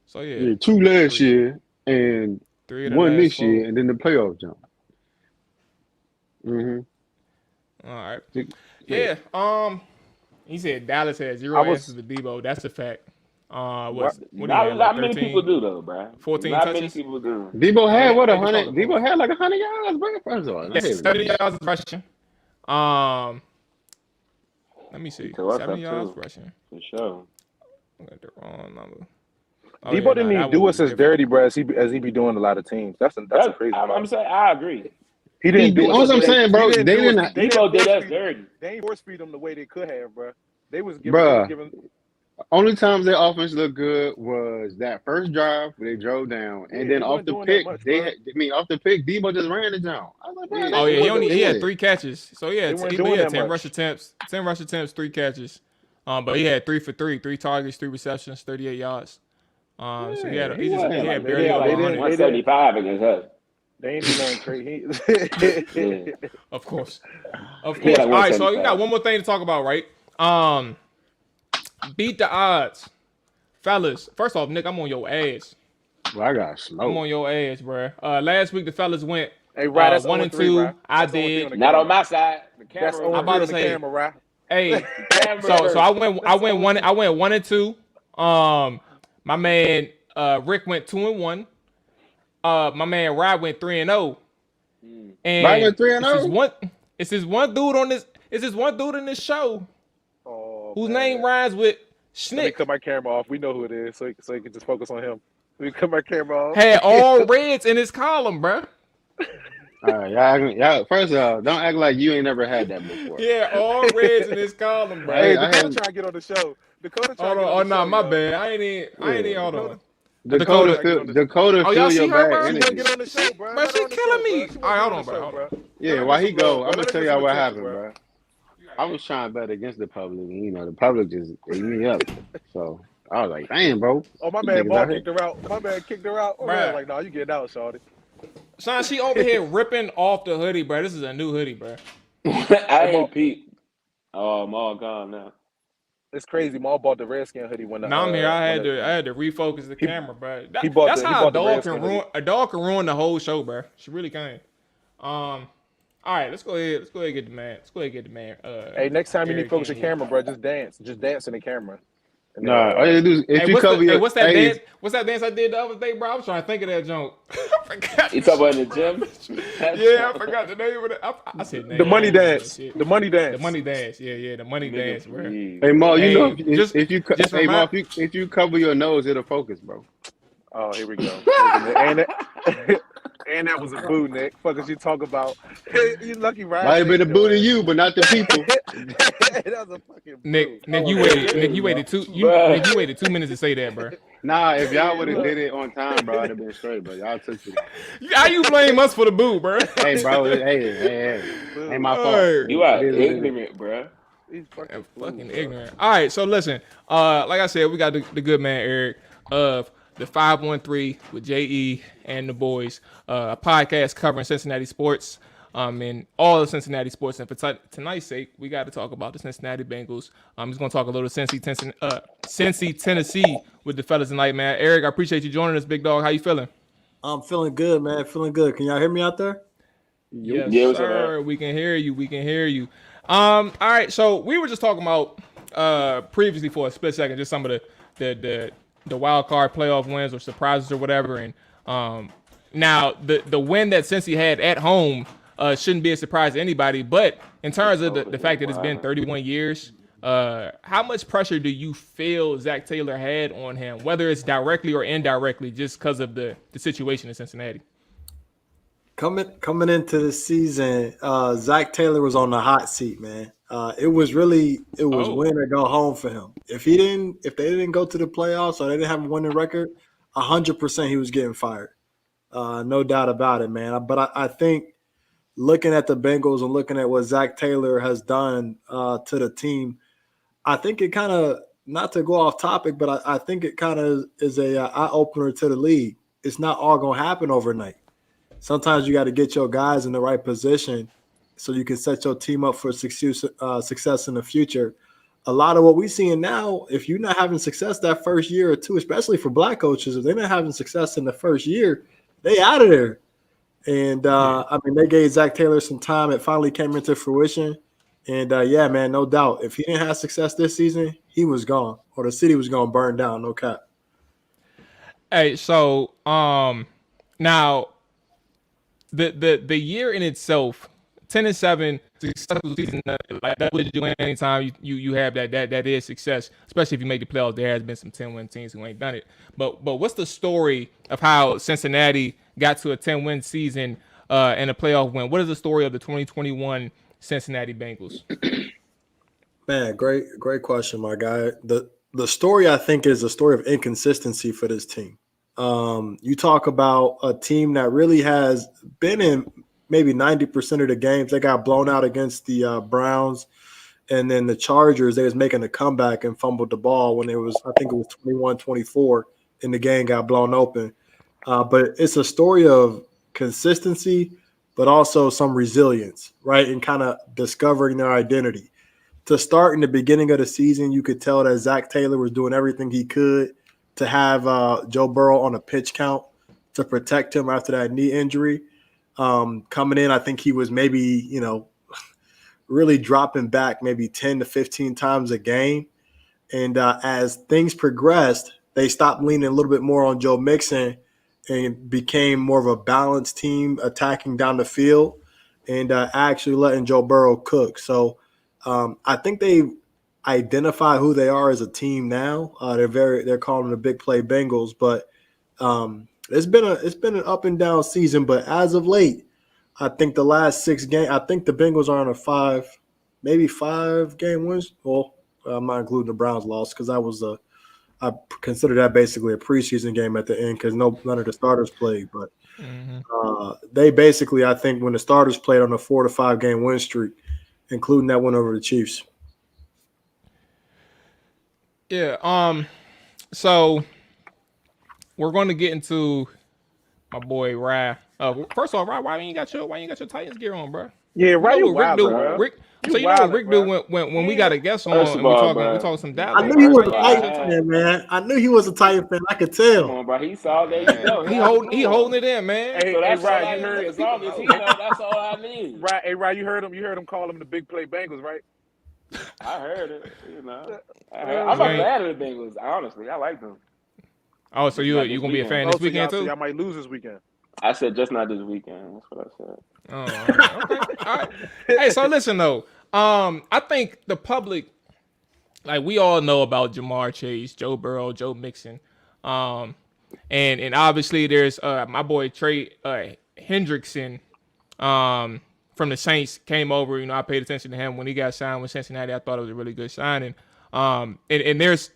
So yeah. 2 last year and 1 this year, and then the playoff jump. All right. Yeah. He said Dallas had 0 answers to Debo. That's a fact. What not many people do though, bro. 14 not touches. Many people do. Debo had 100. Debo had like 100 yards, bro. First of all, 70 yards rushing. Let me see. 70 yards rushing. For sure. I got the wrong number. Debo didn't even do us as dirty, bro, as he be doing a lot of teams. That's a crazy. I'm saying I agree. He didn't do what I'm saying, bro. Debo did us dirty. They ain't force feed them the way they could have, bro. They was giving. Only times their offense looked good was that first drive where they drove down, and then off the pick, off the pick, Debo just ran the jump. I was like, he had 3 catches. So yeah, he had 10 rush attempts, 3 catches. But he had 3 for 3, 3 targets, 3 receptions, 38 yards. So he had barely over 100. 175 against us. They ain't doing nothing crazy. Of course. All right, so you got one more thing to talk about, right? Beat the odds. Fellas, first off, Nick, I'm on your ass. Well, I got smoke. I'm on your ass, bro. Last week, the fellas went 1 and 2. Right? I did. Not on my side. The camera. That's I'm about to say. Camera, right? Hey, so I went 1 and 2. My man Rick went 2 and 1. My man Rod went 3 and 0. And Rod went 3 and 0. It's this one dude on this. It's this one dude in this show. Whose name rhymes with Schnick. Let me cut my camera off. We know who it is, so you can just focus on him. We cut my camera off. Had all reds in his column, bro. All right, y'all. First of all, don't act like you ain't never had that before. Yeah, all reds in his column, bro. Hey, Dakota trying to get on the show. My bad. I ain't even. Hold on. Dakota feel your bad energy. Get on the show, bro. Bro, she killing me. All right, hold on, bro. Yeah, while he go, I'm gonna tell y'all what happened, bro. I was trying to bet against the public, and the public just ate me up. So I was like, "Damn, bro." Oh, my man, Ball kicked her out. My man kicked her out. Oh, man, like, nah, you getting out, shawty. Son, she over here ripping off the hoodie, bro. This is a new hoodie, bro. I ain't Pete. Oh, I'm all gone now. It's crazy. Maul bought the Redskin hoodie when the. Now I'm here. I had to refocus the camera, bro. That's how a dog can ruin the whole show, bro. She really can. All right, let's go ahead. Let's go ahead and get the man. Hey, next time you need to focus your camera, bro, just dance. Just dance in the camera. Nah, all you do is what's that dance? What's that dance I did the other day, bro? I was trying to think of that joke. I forgot. You talking about in the gym? Yeah, I forgot the name of it. I said the money dance. The money dance. The money dance. Yeah, the money dance, bro. Hey, Mo, if you cover your nose, it'll focus, bro. Oh, here we go. And that was a boo, Nick. Fuck is you talk about? You lucky, right? Might have been a boo to you, but not the people. That was a fucking boo. Nick, you waited 2 minutes to say that, bro. Nah, if y'all would have did it on time, bro, I'd have been straight, but y'all took it. How you blame us for the boo, bro? Hey, bro, hey, ain't my fault. You are ignorant, bro. He's fucking ignorant. All right, so listen, like I said, we got the good man Eric of the 513 with JE and the boys, a podcast covering Cincinnati sports, and all of Cincinnati sports. And for tonight's sake, we got to talk about the Cincinnati Bengals. I'm just going to talk a little Cincy, Tennessee with the fellas tonight, man. Eric, I appreciate you joining us, big dog. How you feeling? I'm feeling good, man. Feeling good. Can y'all hear me out there? Yes, sir. We can hear you. All right, so we were just talking about previously for a split second, just some of the wild card playoff wins or surprises or whatever. And now the win that Cincy had at home shouldn't be a surprise to anybody. But in terms of the fact that it's been 31 years, how much pressure do you feel Zach Taylor had on him, whether it's directly or indirectly, just because of the situation in Cincinnati? Coming into the season, Zach Taylor was on the hot seat, man. It was win or go home for him. If they didn't go to the playoffs or they didn't have a winning record, 100% he was getting fired. No doubt about it, man. But I think looking at the Bengals and looking at what Zach Taylor has done to the team, I think it kind of, not to go off topic, but I think it kind of is a eye opener to the league. It's not all going to happen overnight. Sometimes you got to get your guys in the right position so you can set your team up for success in the future. A lot of what we're seeing now, if you're not having success that first year or two, especially for black coaches, if they're not having success in the first year, they out of there. And, they gave Zach Taylor some time. It finally came into fruition. And, man, no doubt. If he didn't have success this season, he was gone, or the city was going to burn down, no cap. Hey, so now the year in itself, 10-7, successful season, like that would do anytime you have that is success, especially if you make the playoffs. There has been some 10-win teams who ain't done it. But what's the story of how Cincinnati got to a 10-win season and a playoff win? What is the story of the 2021 Cincinnati Bengals? Man, great question, my guy. The story, I think, is a story of inconsistency for this team. You talk about a team that really has been in maybe 90% of the games. They got blown out against the Browns, and then the Chargers, they was making a comeback and fumbled the ball when I think it was 21-24, and the game got blown open. But it's a story of consistency, but also some resilience, right, and kind of discovering their identity. To start in the beginning of the season, you could tell that Zach Taylor was doing everything he could to have Joe Burrow on a pitch count to protect him after that knee injury. Coming in, I think he was maybe, really dropping back maybe 10 to 15 times a game. And as things progressed, they stopped leaning a little bit more on Joe Mixon and became more of a balanced team attacking down the field and actually letting Joe Burrow cook. So I think they've identified who they are as a team now. They're calling them the Big Play Bengals, but It's been an up and down season, but as of late, I think the last 6 games, I think the Bengals are on a 5 game wins. Well, I'm not including the Browns loss because I consider that basically a preseason game at the end because none of the starters played. But they basically, I think, when the starters played on a 4 to 5 game win streak, including that win over the Chiefs. Yeah. So we're going to get into my boy Rye. First of all, Rye, why you got your Titans gear on, bro? Yeah, right. You know what Rick do? Rick, so you know what Rick do when we got a guest on and we talking some Dallas. I knew he was a Titan fan, man. I knew he was a Titan fan. I could tell. Come on, bro. He saw that. He holding it in, man. Hey, so that's Rye, you heard as long as he know, that's all I need. Right, hey, Rye, you heard him call him the big play Bengals, right? I heard it. I'm not mad at the Bengals. Honestly, I like them. Oh, so you gonna be a fan this weekend too? Y'all might lose this weekend. I said just not this weekend. That's what I said. Oh, all right. Okay. All right. Hey, so listen though. I think the public, like we all know about Jamar Chase, Joe Burrow, Joe Mixon, and obviously there's my boy Trey Hendrickson, from the Saints came over. You know, I paid attention to him when he got signed with Cincinnati. I thought it was a really good signing. And there's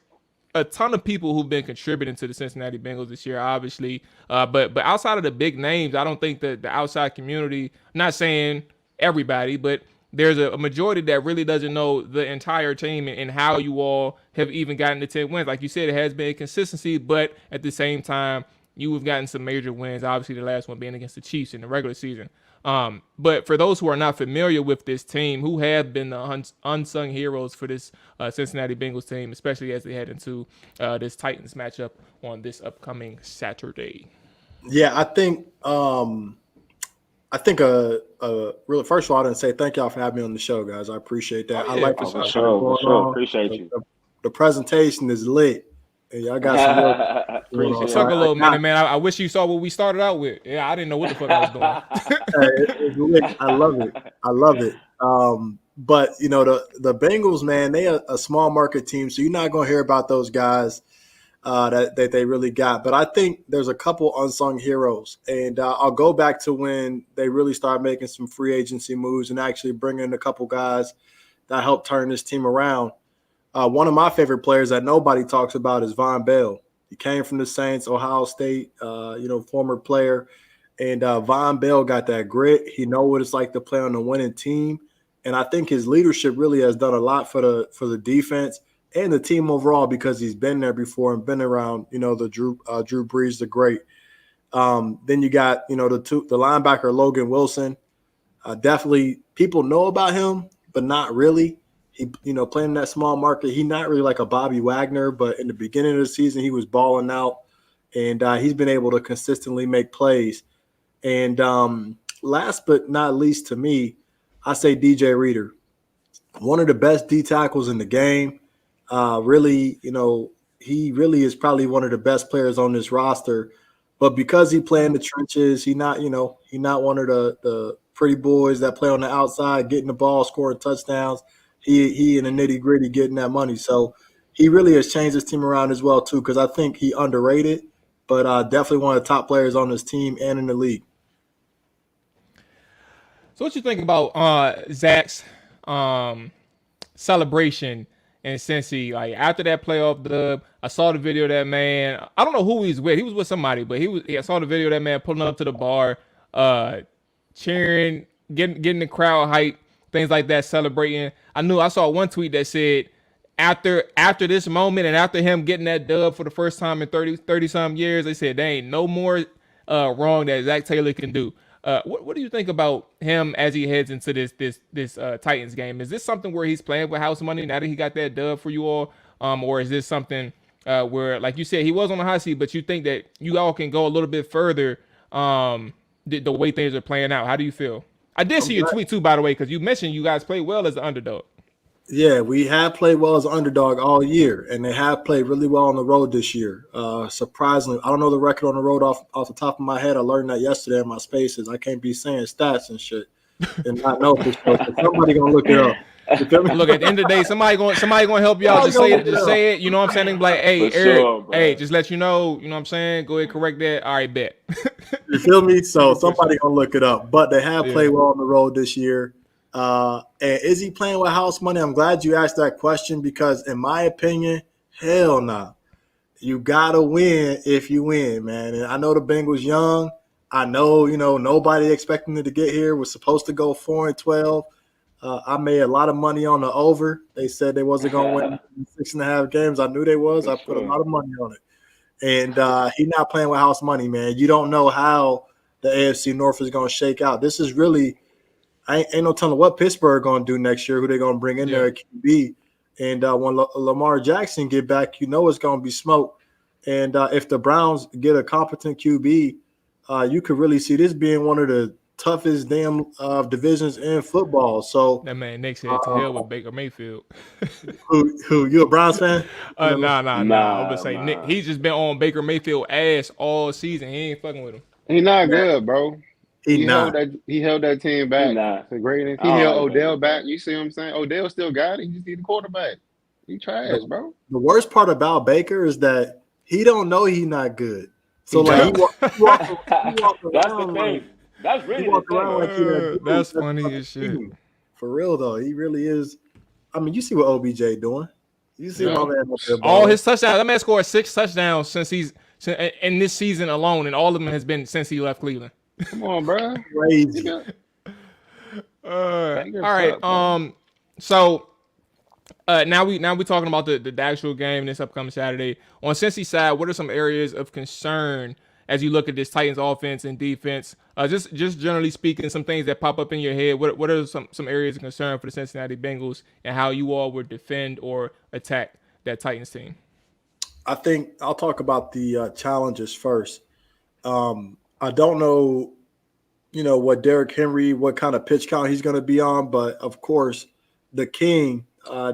a ton of people who've been contributing to the Cincinnati Bengals this year, obviously. But outside of the big names, I don't think that the outside community, not saying everybody, but there's a majority that really doesn't know the entire team and how you all have even gotten to 10 wins. Like you said, it has been consistency, but at the same time, you have gotten some major wins. Obviously, the last one being against the Chiefs in the regular season. But for those who are not familiar with this team, who have been the unsung heroes for this Cincinnati Bengals team, especially as they head into this Titans matchup on this upcoming Saturday. Yeah, I think really, first of all, I didn't say thank y'all for having me on the show, guys. I appreciate that. I like the show. For sure. Appreciate you. The presentation is lit. And y'all got some work. It took a little minute, man. I wish you saw what we started out with. Yeah, I didn't know what the fuck I was doing. I love it. But you know, the Bengals, man, they are a small market team, so you're not gonna hear about those guys that they really got. But I think there's a couple unsung heroes, and I'll go back to when they really started making some free agency moves and actually bringing in a couple guys that helped turn this team around. One of my favorite players that nobody talks about is Bale. He came from the Saints, Ohio State, former player. And Bale got that grit. He knows what it's like to play on a winning team. And I think his leadership really has done a lot for the defense and the team overall because he's been there before and been around, the Drew Brees, the great. Then you got, the linebacker Logan Wilson. Definitely people know about him, but not really. He, playing in that small market, he's not really like a Bobby Wagner, but in the beginning of the season, he was balling out, and he's been able to consistently make plays. And last but not least to me, I say DJ Reader, one of the best D tackles in the game. Really, he really is probably one of the best players on this roster. But because he play in the trenches, he not one of the pretty boys that play on the outside, getting the ball, scoring touchdowns. He in the nitty-gritty getting that money. So he really has changed his team around as well, too, because I think he underrated, but definitely one of the top players on this team and in the league. So what you think about Zach's celebration in Cincy? Like after that playoff dub, I saw the video of that man. I don't know who he's with. He was with somebody, but I saw the video of that man pulling up to the bar, cheering, getting the crowd hype. Things like that, celebrating. I saw one tweet that said, after this moment and after him getting that dub for the first time in 30-some years, they said, there ain't no more wrong that Zach Taylor can do. What do you think about him as he heads into this Titans game? Is this something where he's playing with house money now that he got that dub for you all? Or is this something where, like you said, he was on the hot seat, but you think that you all can go a little bit further the way things are playing out? How do you feel? I did see your tweet too, by the way, because you mentioned you guys played well as an underdog. Yeah, we have played well as an underdog all year, and they have played really well on the road this year. Surprisingly, I don't know the record on the road off the top of my head. I learned that yesterday in my spaces. I can't be saying stats and shit and not know for sure. Somebody gonna look it up. Look, at the end of the day, somebody going to help you out. Just say it. You know what I'm saying? They be like, hey, For Eric, sure, bro. hey, just let you know. You know what I'm saying? Go ahead, correct that. All right, bet. You feel me? So somebody gonna look it up. But they have played well on the road this year. And is he playing with house money? I'm glad you asked that question because, in my opinion, hell nah. You gotta win if you win, man. And I know the Bengals young. I know, nobody expecting it to get here. Was supposed to go 4-12. I made a lot of money on the over. They said they wasn't gonna win 6.5 games. I knew they was. I put a lot of money on it. And he's not playing with house money, man. You don't know how the AFC North is gonna shake out. This is really ain't no telling what Pittsburgh gonna do next year. Who they gonna bring in there at QB? And when Lamar Jackson get back, it's going to be smoke. And if the Browns get a competent QB, you could really see this being one of the toughest damn divisions in football. So that man Nick's head to hell with Baker Mayfield. who you a Browns fan? Nah. I was gonna say Nick. He's just been on Baker Mayfield ass all season. He ain't fucking with him. He not good, bro. He held that team back to greatness. He held Odell back. You see what I'm saying? Odell still got it. He just need the quarterback. He trash, bro. The worst part about Baker is that he don't know he not good. So he walk around. That's the thing. That's really the thing. That's funny as shit. For real though, he really is. I mean, you see what OBJ doing. You see my man up there, all his touchdowns. That man scored 6 touchdowns since in this season alone, and all of them has been since he left Cleveland. Come on, bro. Crazy. All right. So now we talking about the actual game this upcoming Saturday. On Cincy side, what are some areas of concern as you look at this Titans offense and defense? Just generally speaking, some things that pop up in your head. What are some areas of concern for the Cincinnati Bengals and how you all would defend or attack that Titans team? I think I'll talk about the challenges first. I don't know, what Derrick Henry, what kind of pitch count he's going to be on, but of course, the king,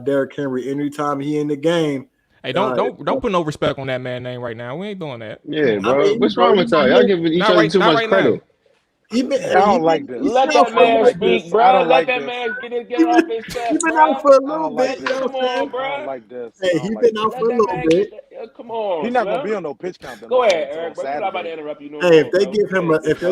Derrick Henry, anytime he in the game. Hey, don't put no respect on that man's name right now. We ain't doing that. Yeah, bro. What's wrong with y'all? Y'all giving each other too much credit. I don't like this. Let that man speak, bro. Let that man get off his chest. He's been out for a little bit. Come on, bro. I don't like this. Hey, he's been out for a little bit. Come on. He's not gonna be on no pitch count. Go ahead, Eric. We're not about to interrupt you. Hey, if they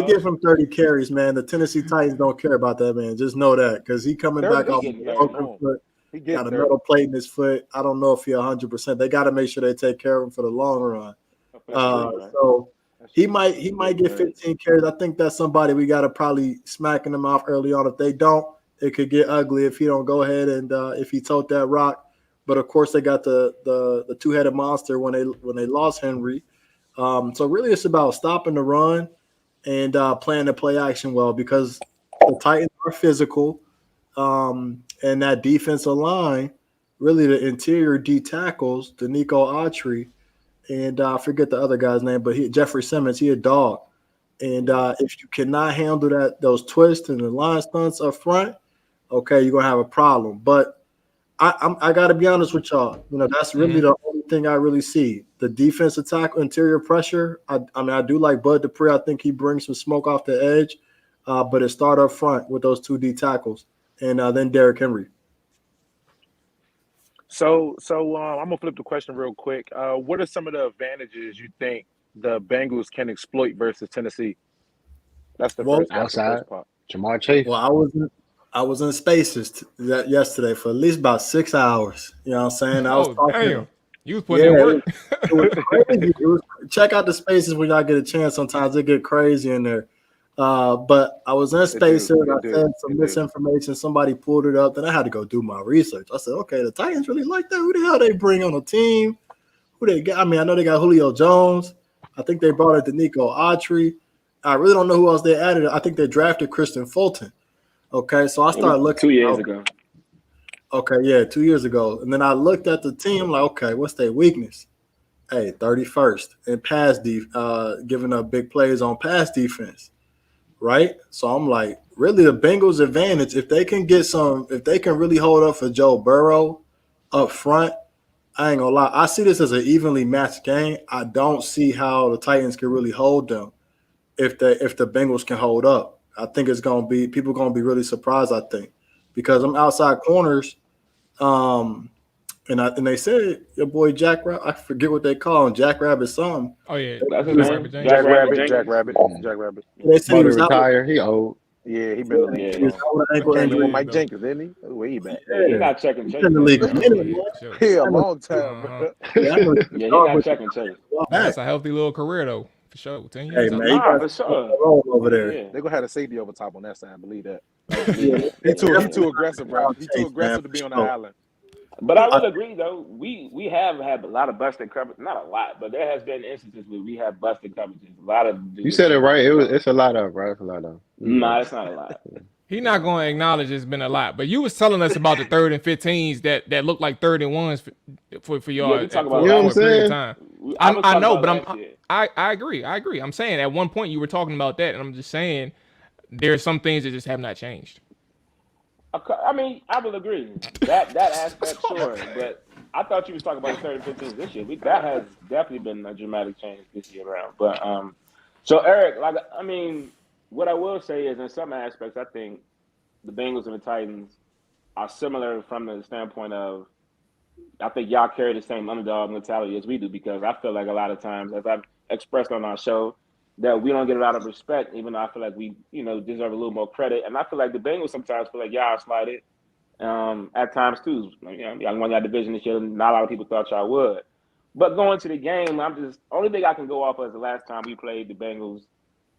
give him 30 carries, man, the Tennessee Titans don't care about that, man. Just know that because he coming back off a broken foot. He got a metal plate in his foot. I don't know if he 100%. They got to make sure they take care of him for the long run. So he might get 15 carries. I think that's somebody we got to probably smacking him off early on. If they don't, it could get ugly if he don't go ahead and if he tote that rock. But of course, they got the two-headed monster when they lost Henry. So really, it's about stopping the run and playing the play action well because the Titans are physical. And that defensive line, really the interior D tackles, the Nico Autry, and I forget the other guy's name, but Jeffrey Simmons, he a dog. And if you cannot handle those twists and the line stunts up front, okay, you're gonna have a problem. But I got to be honest with y'all. That's really the only thing I really see. The defense attack, interior pressure. I mean, I do like Bud Dupree. I think he brings some smoke off the edge, but it start up front with those two D tackles. And then Derrick Henry. So I'm gonna flip the question real quick. What are some of the advantages you think the Bengals can exploit versus Tennessee? That's the first part. Jamar Chase. Well, I was in Spaces yesterday for at least about 6 hours. You know what I'm saying? I was talking. Damn. You was putting in work. It was crazy. Check out the Spaces when y'all get a chance. Sometimes it get crazy in there. But I was in Spaces. I said some misinformation. Somebody pulled it up. Then I had to go do my research. I said, okay, the Titans really like that. Who the hell they bring on the team? Who they got? I mean, I know they got Julio Jones. I think they brought in Nico Autry. I really don't know who else they added. I think they drafted Kristen Fulton. Okay, so I started looking. 2 years ago. Okay, yeah, 2 years ago. And then I looked at the team like, okay, what's their weakness? Hey, 31st in pass giving up big plays on pass defense. Right? So I'm like, really the Bengals' advantage, if they can really hold up for Joe Burrow up front, I ain't gonna lie. I see this as an evenly matched game. I don't see how the Titans can really hold them if the Bengals can hold up. I think it's gonna be people gonna be really surprised, I think. because I'm outside corners. And they said your boy Jack Rabbit, I forget what they call him, Jack Rabbit something. Oh yeah, that's his name. Jack Rabbit. They said he was retired. He old. Yeah, he been in the league. He was out with an ankle Came in injury. with Mike Jenkins, didn't he? Way back. Yeah, he's not checking He's Chase. in the league. Yeah, a long time, bro. Yeah, he's not checking Chase. That's a healthy little career though, for sure. 10 Hey years. man, Nah, for sure. over there. Yeah. They're gonna have a safety over top on that side. I believe that. Yeah. He too aggressive, bro. He too aggressive to be on the island. But I will agree, though. We have had a lot of busted coverage. Not a lot, but there has been instances where we have busted coverages. A lot of You said it right. It's a lot of, bro. It's a lot of. Nah, it's not a lot. He's not going to acknowledge it's been a lot. But you was telling us about the 3rd and 15s that look like 3rd and 1s for y'all. Yeah, we talk about you know what I'm for a period of saying? time. I know, but last year. I agree. I'm saying at one point you were talking about that, and I'm just saying there are some things that just have not changed. I mean, I will agree that aspect, sure. But I thought you was talking about the 3rd and 15s this year. That has definitely been a dramatic change this year around. But so Eric, like, I mean, what I will say is in some aspects, I think the Bengals and the Titans are similar from the standpoint of I think y'all carry the same underdog mentality as we do, because I feel like a lot of times, as I've expressed on our show, that we don't get a lot of respect, even though I feel like we, deserve a little more credit. And I feel like the Bengals sometimes feel like y'all are slighted at times too. Y'all won y'all division this year. Not a lot of people thought y'all would. But going to the game, only thing I can go off of is the last time we played the Bengals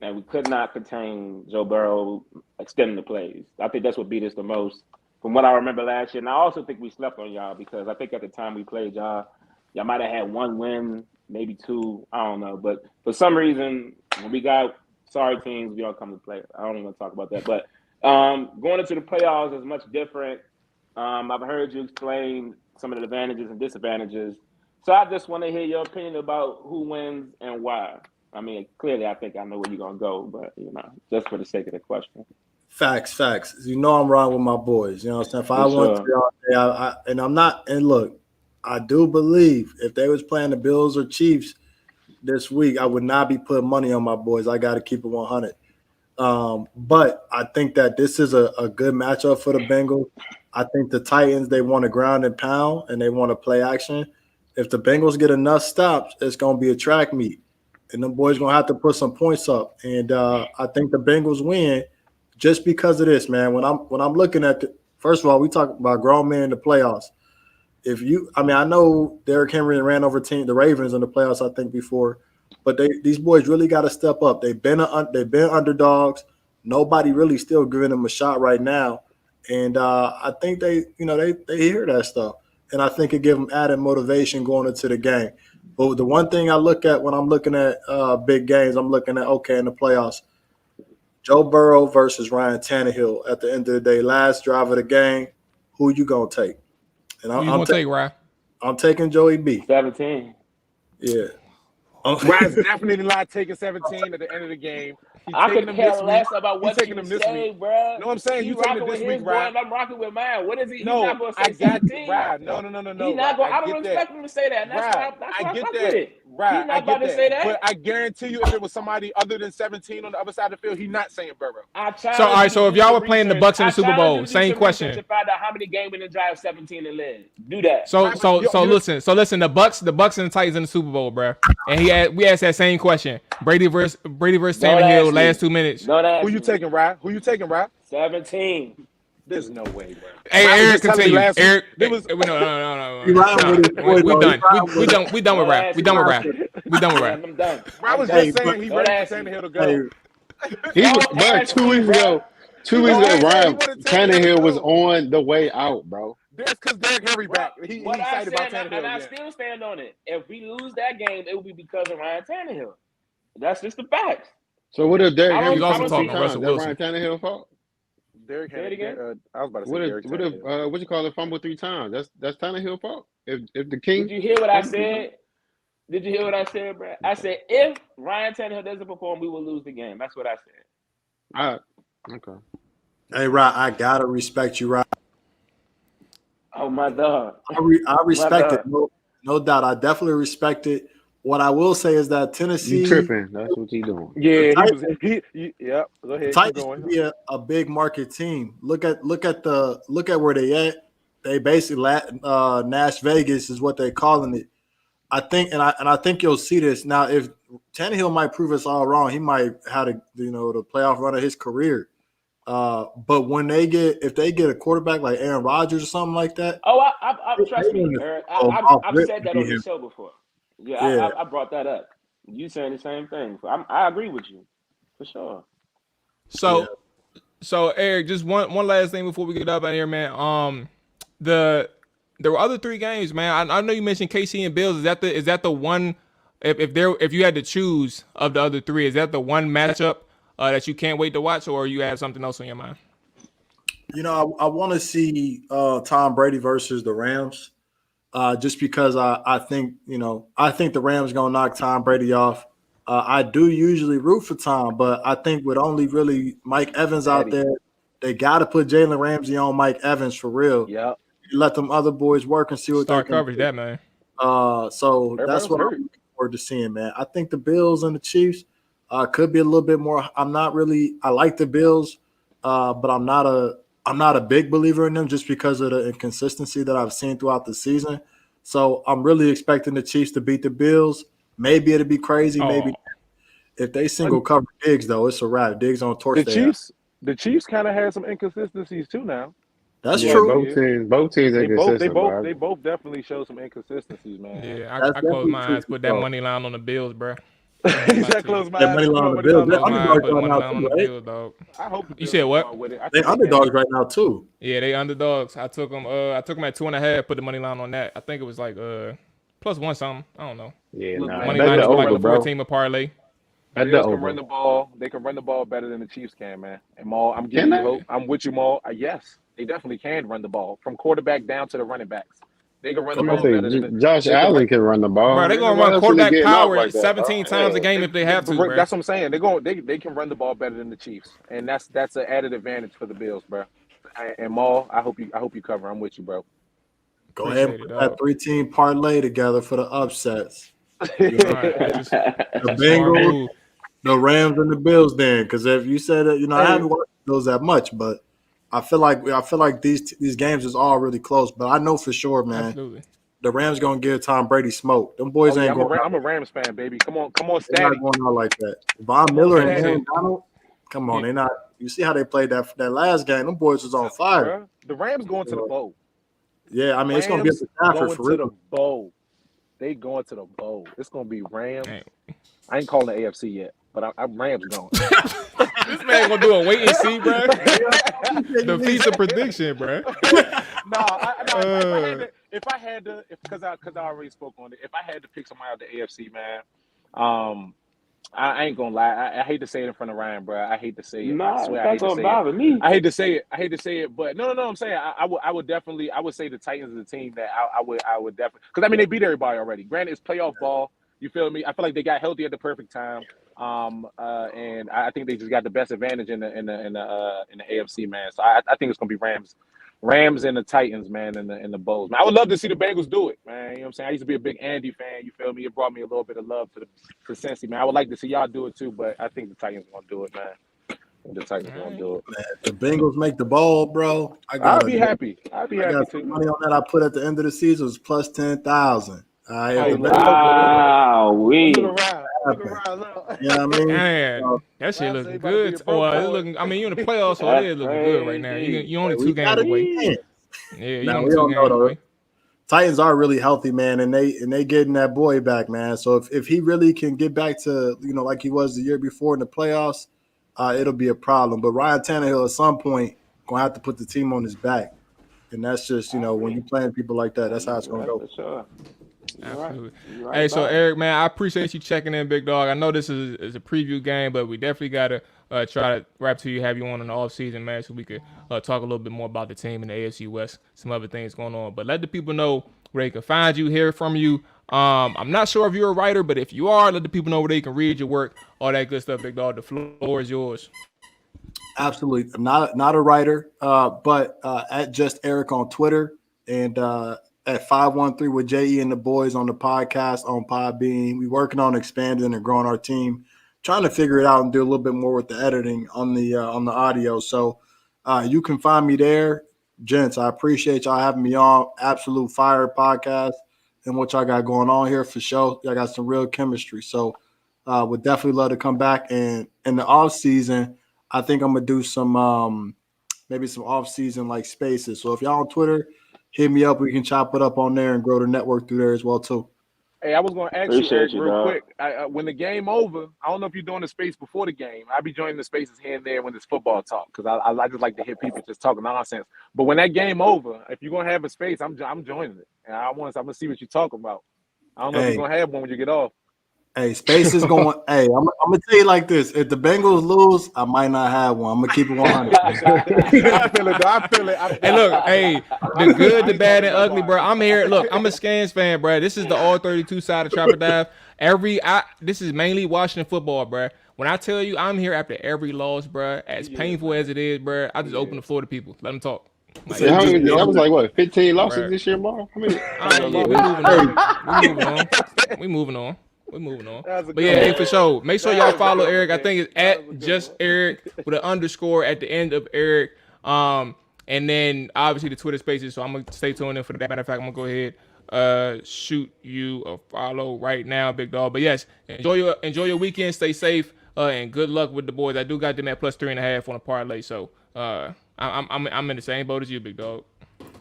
and we could not contain Joe Burrow extending the plays. I think that's what beat us the most from what I remember last year. And I also think we slept on y'all, because I think at the time we played y'all might have had 1 win, maybe 2. I don't know. But for some reason, when we got sorry teams, we don't come to play. I don't even want to talk about that. But going into the playoffs is much different. I've heard you explain some of the advantages and disadvantages. So I just want to hear your opinion about who wins and why. I mean, clearly I think I know where you're going to go, but, just for the sake of the question. Facts. I'm wrong with my boys. You know what I'm saying? If I want to, and I'm not, and look, I do believe if they was playing the Bills or Chiefs this week, I would not be putting money on my boys. I got to keep it 100. But I think that this is a good matchup for the Bengals. I think the Titans, they want to ground and pound, and they want to play action. If the Bengals get enough stops, it's going to be a track meet, and them boys going to have to put some points up. And I think the Bengals win just because of this, man. When I'm looking at first of all, we talk about grown men in the playoffs. I know Derrick Henry ran over the Ravens in the playoffs, I think, before, but these boys really got to step up. They've been underdogs. Nobody really still giving them a shot right now, and I think they hear that stuff, and I think it gives them added motivation going into the game. But the one thing I look at when I'm looking at big games, I'm looking at in the playoffs, Joe Burrow versus Ryan Tannehill. At the end of the day, last drive of the game, who you gonna take? And I'm take Ryan. I'm taking Joey B. 17. Yeah. Ryan's definitely not taking 17 at the end of the game. I could care less about what you say, bro. No, I'm saying you taking him this week, Ryan. I'm rocking with mine. What is he? No, he's not going to say 17. Ryan. No. He's not going. I don't expect him to say that. That's why I get that. Ryan, he's not about to say that. But I guarantee you, if it was somebody other than 17 on the other side of the field, he's not saying Burrow. So if y'all were playing the Bucs in the Super Bowl, same question. To find out how many games in the drive 17 and led. Do that. So listen. The Bucs and the Titans in the Super Bowl, bro. And we asked that same question. Brady versus Tannehill last 2 minutes. Who you taking, Ryan? 17. There's no way, bro. Hey, Eric, continue. Eric, no. We done with rap. I'm done. I was just saying he ready for Tannehill to go. But 2 weeks ago, Ryan Tannehill was on the way out, bro. That's because Derrick Henry back. He's excited about Tannehill. And I still stand on it. If we lose that game, it will be because of Ryan Tannehill. That's just the facts. So what if Derrick Henry also talking about Russell Wilson? Ryan Tannehill fault? Derrick Henry. I was about to say what if fumble 3 times? That's Tannehill fault. If the King. Did you hear what I said? Did you hear what I said, bro? I said if Ryan Tannehill doesn't perform, we will lose the game. That's what I said. Okay. Hey, Ryan, I gotta respect you, Ryan. Oh my dog. I respect it. No doubt. I definitely respect it What I will say is that You Tennessee, tripping? That's what you doing. Yeah, Titans, yeah. Go ahead, keep Titans going. should be a big market team. Look at where they at. They basically Nash Vegas is what they're calling it. I think, and I think you'll see this now. If Tannehill might prove us all wrong, he might have the playoff run of his career. But if they get a quarterback like Aaron Rodgers or something like that, Trust me, Eric. I've said that on the show before. Yeah, I brought that up. You saying the same thing. I agree with you for sure. So Eric, just one last thing before we get up out here, man. There were other 3 games, man. I know you mentioned KC and Bills. Is that the one? If you had to choose of the other 3, is that the one matchup that you can't wait to watch, or you have something else on your mind? I want to see Tom Brady versus the Rams, just because I think the Rams gonna knock Tom Brady off. I do usually root for Tom, but I think with only really Mike Evans out there, they got to put Jalen Ramsey on Mike Evans for real. Yep. Let them other boys work and see what Start they can coverage do. that, man. So that's what I'm looking forward to seeing, man. I think the Bills and the Chiefs could be a little bit more. I like the Bills, but I'm not a big believer in them just because of the inconsistency that I've seen throughout the season. So I'm really expecting the Chiefs to beat the Bills. Maybe it'll be crazy. Maybe if they single cover Diggs, though, it's a wrap. Diggs on torch. The Chiefs kind of had some inconsistencies too now. That's true. Both teams inconsistent. They both definitely show some inconsistencies, man. Yeah, I closed my eyes, put that money line on the Bills, bro. I closed my eyes. Money line on the Bills. They're underdogs right now too, right? Dog. I hope you said what? They're underdogs right now too. Yeah, they underdogs. I took them at 2.5. Put the money line on that. I think it was like +1 something. I don't know. Yeah, money line is like a 4-team parlay. They can run the ball. They can run the ball better than the Chiefs can, man. And Maul, I'm giving you hope. I'm with you, Maul. Yes, they definitely can run the ball from quarterback down to the running backs. They can run the ball better than Josh Allen can run the ball. Bro, they're gonna run quarterback power 17 times a game if they have to. Bro. That's what I'm saying. They can run the ball better than the Chiefs, and that's an added advantage for the Bills, bro. And Maul, I hope you cover. I'm with you, bro. Go ahead and put that 3-team parlay together for the upsets. The Bengals, the Rams, and the Bills. Then, because if you said that, I haven't watched those that much, but I feel like these games is all really close. But I know for sure, man. Absolutely. The Rams gonna give Tom Brady smoke. Them boys ain't going. I'm a Rams fan, baby. Come on, They're Statty. not going out like that. Von Miller and Aaron Donald. Come on, they're not. You see how they played that last game? Them boys was on fire. The Rams going to the bowl. Yeah, I mean it's gonna be a Stafford for real. The bowl. They going to the bowl. It's gonna be Rams. I ain't calling the AFC yet, but I'm Rams going. This man gonna do a wait and see, bro. The piece of prediction, bro. If I had to, because I already spoke on it. If I had to pick somebody out the AFC, man, I ain't gonna lie. I hate to say it in front of Ryan, bro. I hate to say it. Nah, that's gonna bother me. I hate to say it, but no. I'm saying I would definitely say the Titans is a team that I would definitely, because I mean they beat everybody already. Granted, it's playoff ball. You feel me? I feel like they got healthy at the perfect time. And I think they just got the best advantage in the AFC, man. So I think it's gonna be Rams and the Titans, man, in the Bowls. Man, I would love to see the Bengals do it, man. You know what I'm saying? I used to be a big Andy fan. You feel me? It brought me a little bit of love to Cincy, man. I would like to see y'all do it too, but I think the Titans are gonna do it, man. The Titans are gonna do it. Man, the Bengals make the bowl, bro. I'll be happy. I'll be happy too. Money on that I put at the end of the season was plus 10,000. Wow, we. Look around. You know what I mean? Man, that shit looking good. It's looking. I mean, you in the playoffs, so it is looking good right now. You only 2 games away. Yeah, you only 2 games away. Titans are really healthy, man, and they getting that boy back, man. So if he really can get back to like he was the year before in the playoffs, it'll be a problem. But Ryan Tannehill at some point gonna have to put the team on his back, and that's just when you're playing people like that, that's how it's gonna go. For sure. Absolutely. Right. Hey, so Eric, man, I appreciate you checking in, big dog. I know this is a preview game, but we definitely got to try to wrap to you, have you on in the off season, man, so we could talk a little bit more about the team in the AFC West, some other things going on. But let the people know where they can find you, hear from you. I'm not sure if you're a writer, but if you are, let the people know where they can read your work, all that good stuff, big dog. The floor is yours. Absolutely. I'm not a writer, but at Just Eric on Twitter and at 513 with JE and the boys on the podcast on Podbean. We're working on expanding and growing our team, trying to figure it out and do a little bit more with the editing on the audio. So you can find me there. Gents, I appreciate y'all having me on. Absolute Fire Podcast and what y'all got going on here for sure. Y'all got some real chemistry. So would definitely love to come back. And in the off season, I think I'm gonna do some maybe some off season like spaces. So if y'all on Twitter, hit me up. We can chop it up on there and grow the network through there as well too. Hey, I was going to ask you, Eric, real quick. When the game over, I don't know if you're doing the space before the game. I'll be joining the spaces here and there when it's football talk because I just like to hear people just talking nonsense. But when that game over, if you're going to have a space, I'm joining it. And I'm going to see what you're talking about. I don't know if you're going to have one when you get off. Hey, space is going. Hey, I'm gonna tell you like this: if the Bengals lose, I might not have one. I'm gonna keep it 100. I feel it. Hey, look, hey, the good, the bad, and ugly, bro. I'm here. Look, I'm a Scans fan, bro. This is the all 32 side of Trapper Dive. This is mainly Washington football, bro. When I tell you I'm here after every loss, bro, as painful as it is, bro, I just open the floor to people, let them talk. Like, that was like what 15 losses this year, Mark? How many? We moving on. But yeah, hey, for sure. Make sure y'all follow Eric. I think it's at just Eric with an underscore at the end of Eric. And then obviously the Twitter Spaces. So I'm gonna stay tuned in for that. Matter of fact, I'm gonna go ahead shoot you a follow right now, big dog. But yes, enjoy your weekend. Stay safe and good luck with the boys. I do got them at +3.5 on a parlay. So I'm in the same boat as you, big dog.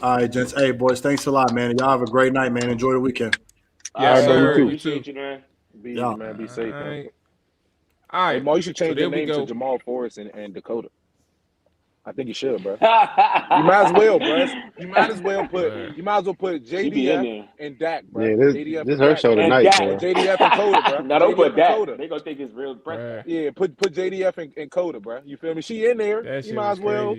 All right, gents. Hey, boys, thanks a lot, man. Y'all have a great night, man. Enjoy the weekend. Yeah, sir. You too, man. Be easy, man. Be safe. All right. Man. All right. Hey, Mo, you should change your name to Jamal Forrest and Dakota. I think you should, bro. You might as well, bro. You might as well put JDF and Dak, bro. Yeah, this her show tonight, bro. JDF and Coda, bro. Now don't put Dak. They gonna think it's real impressive. Yeah, put JDF and Coda, bro. You feel me? She in there. You might as well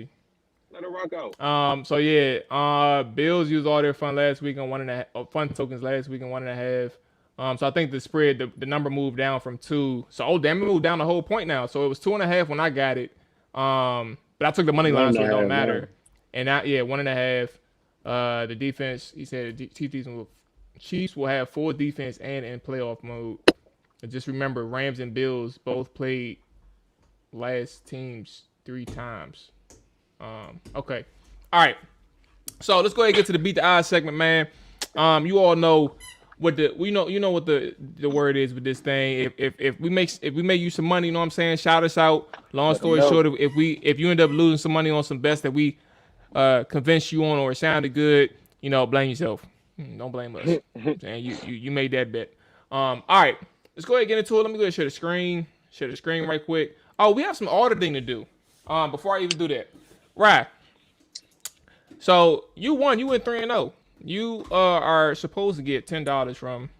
let her rock out. So yeah, Bills used all their fun last week on 1.5 fun tokens last week on 1.5. So I think the spread, the number moved down from 2. So it moved down the whole point now. So it was 2.5 when I got it. But I took the money line, so it don't matter. And now, 1.5. The defense, he said, Chiefs will have full defense and in playoff mode. And just remember, Rams and Bills both played last teams 3 times. Okay. All right. So let's go ahead and get to the Beat the Odds segment, man. You all know what you know what the word is with this thing. If we make you some money, you know what I'm saying? Shout us out. Long story short, if you end up losing some money on some bets that we convinced you on or it sounded good, blame yourself. Don't blame us. And you made that bet. All right, let's go ahead and get into it. Let me go ahead and share the screen. Share the screen right quick. Oh, we have some auditing to do. Before I even do that, right? So you won 3-0. You are supposed to get $10 from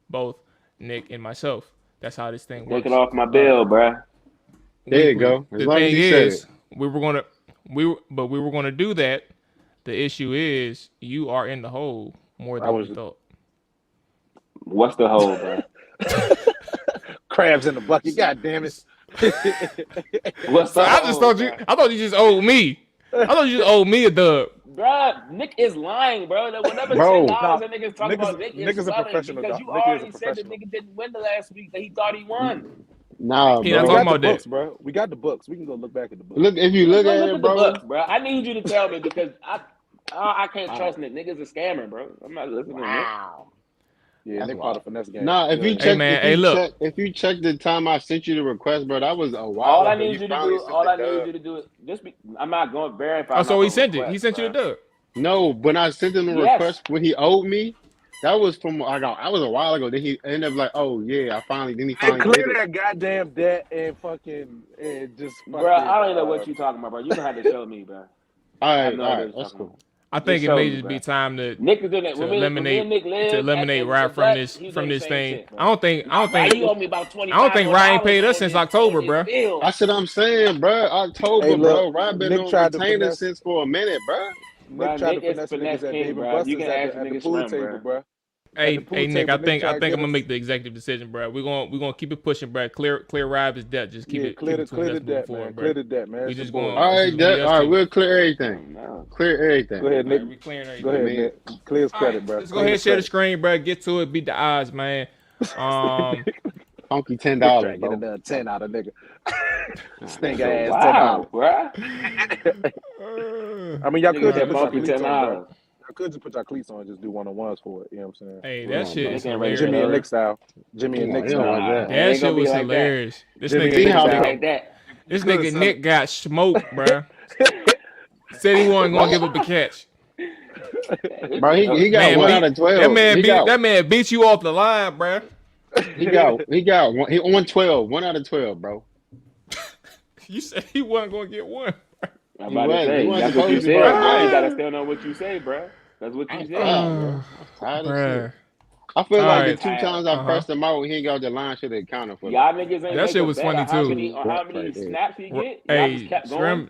both Nick and myself. That's how this thing works. Take it off my bill, bruh. There you go. The thing is, we were gonna do that. The issue is you are in the hole more than we thought. What's the hole, bruh? Crabs in the bucket. God damn it. What's the hole? I thought you just owed me. I thought you just owed me a dub. Bruh, Nick is lying, bro. Whenever $10 that niggas talk about Nick is a professional because you already said that nigga didn't win the last week that he thought he won. Nah, he bro. We got the books, bro. We got the books. We can go look back at the books. Look, if you look at it, bro. Books, bro. I need you to tell me because I can't trust Nick. Nigga's a scammer, bro. I'm not listening to Nick. Yeah, Nick part of finesse game. Nah, if you check, if you check the time I sent you the request, bro, that was a while. All I need you to do is just be. I'm not going to verify. Oh, so he sent it. He sent you the dub. No, when I sent him the request when he owed me, that was from I was a while ago. Then he ended up like, oh yeah, he finally clear that goddamn debt and fucking and just. Bro, I don't even know what you talking about, bro. You gonna have to show me, bro. All right, that's cool. I think it may just be time to eliminate Ryan from this thing. I don't think Ryan paid us since October, bro. That's what I'm saying, bro. October, bro. Ryan been on retainer since for a minute, bro. Nick tried to finesse niggas at David Buster's at the pool table, bro. Hey, Nick, I think I'm gonna make the executive decision, bro. We're gonna keep it pushing, bro. Clear Rivals' debt. Just keep it clear between the us debt, forward, man. bro. Clear the debt, man. We just going. going. All right, we'll clear everything. No. Clear everything. Go ahead, Nick. Right, we clearing everything. Go ahead, Nick. Clear his credit, bro. Let's go ahead and share the screen, bro. Get to it. Beat the odds, man. Funky $10, Get bro. another 10 out of nigga. Stink ass Wow, bro. I mean, y'all could Nigga, just put funky y'all cleats on, bro. $10. Y'all could just put y'all cleats on and just do one-on-ones for it. You know what I'm saying? Hey, that shit is man. hilarious. Jimmy and bro. Nick style. Jimmy and Nick He don't style. like that. That Ain't shit gonna be was like hilarious. This Jimmy nigga, Nick style. Like that. this nigga Nick got smoked, bro. Said he wasn't gonna give up a catch. Bro, he got Man, 1 beat- out of 12. That man beat you off the line, bro. He got 112. 1 out of 12, bro. You said he wasn't gonna get one. I'm He about to wasn't. say, He wasn't that's what you supposed to, said, bro. bro. You gotta stand on what you say, bro. That's what you said. I'm tired of Bruh. shit. I feel All like right. the 2 times I pressed him out, he ain't got the line should have accounted for that. Y'all niggas ain't That make shit a was bet funny, on how too. many, on how many Right there. snaps he get. Y'all just Hey, kept going.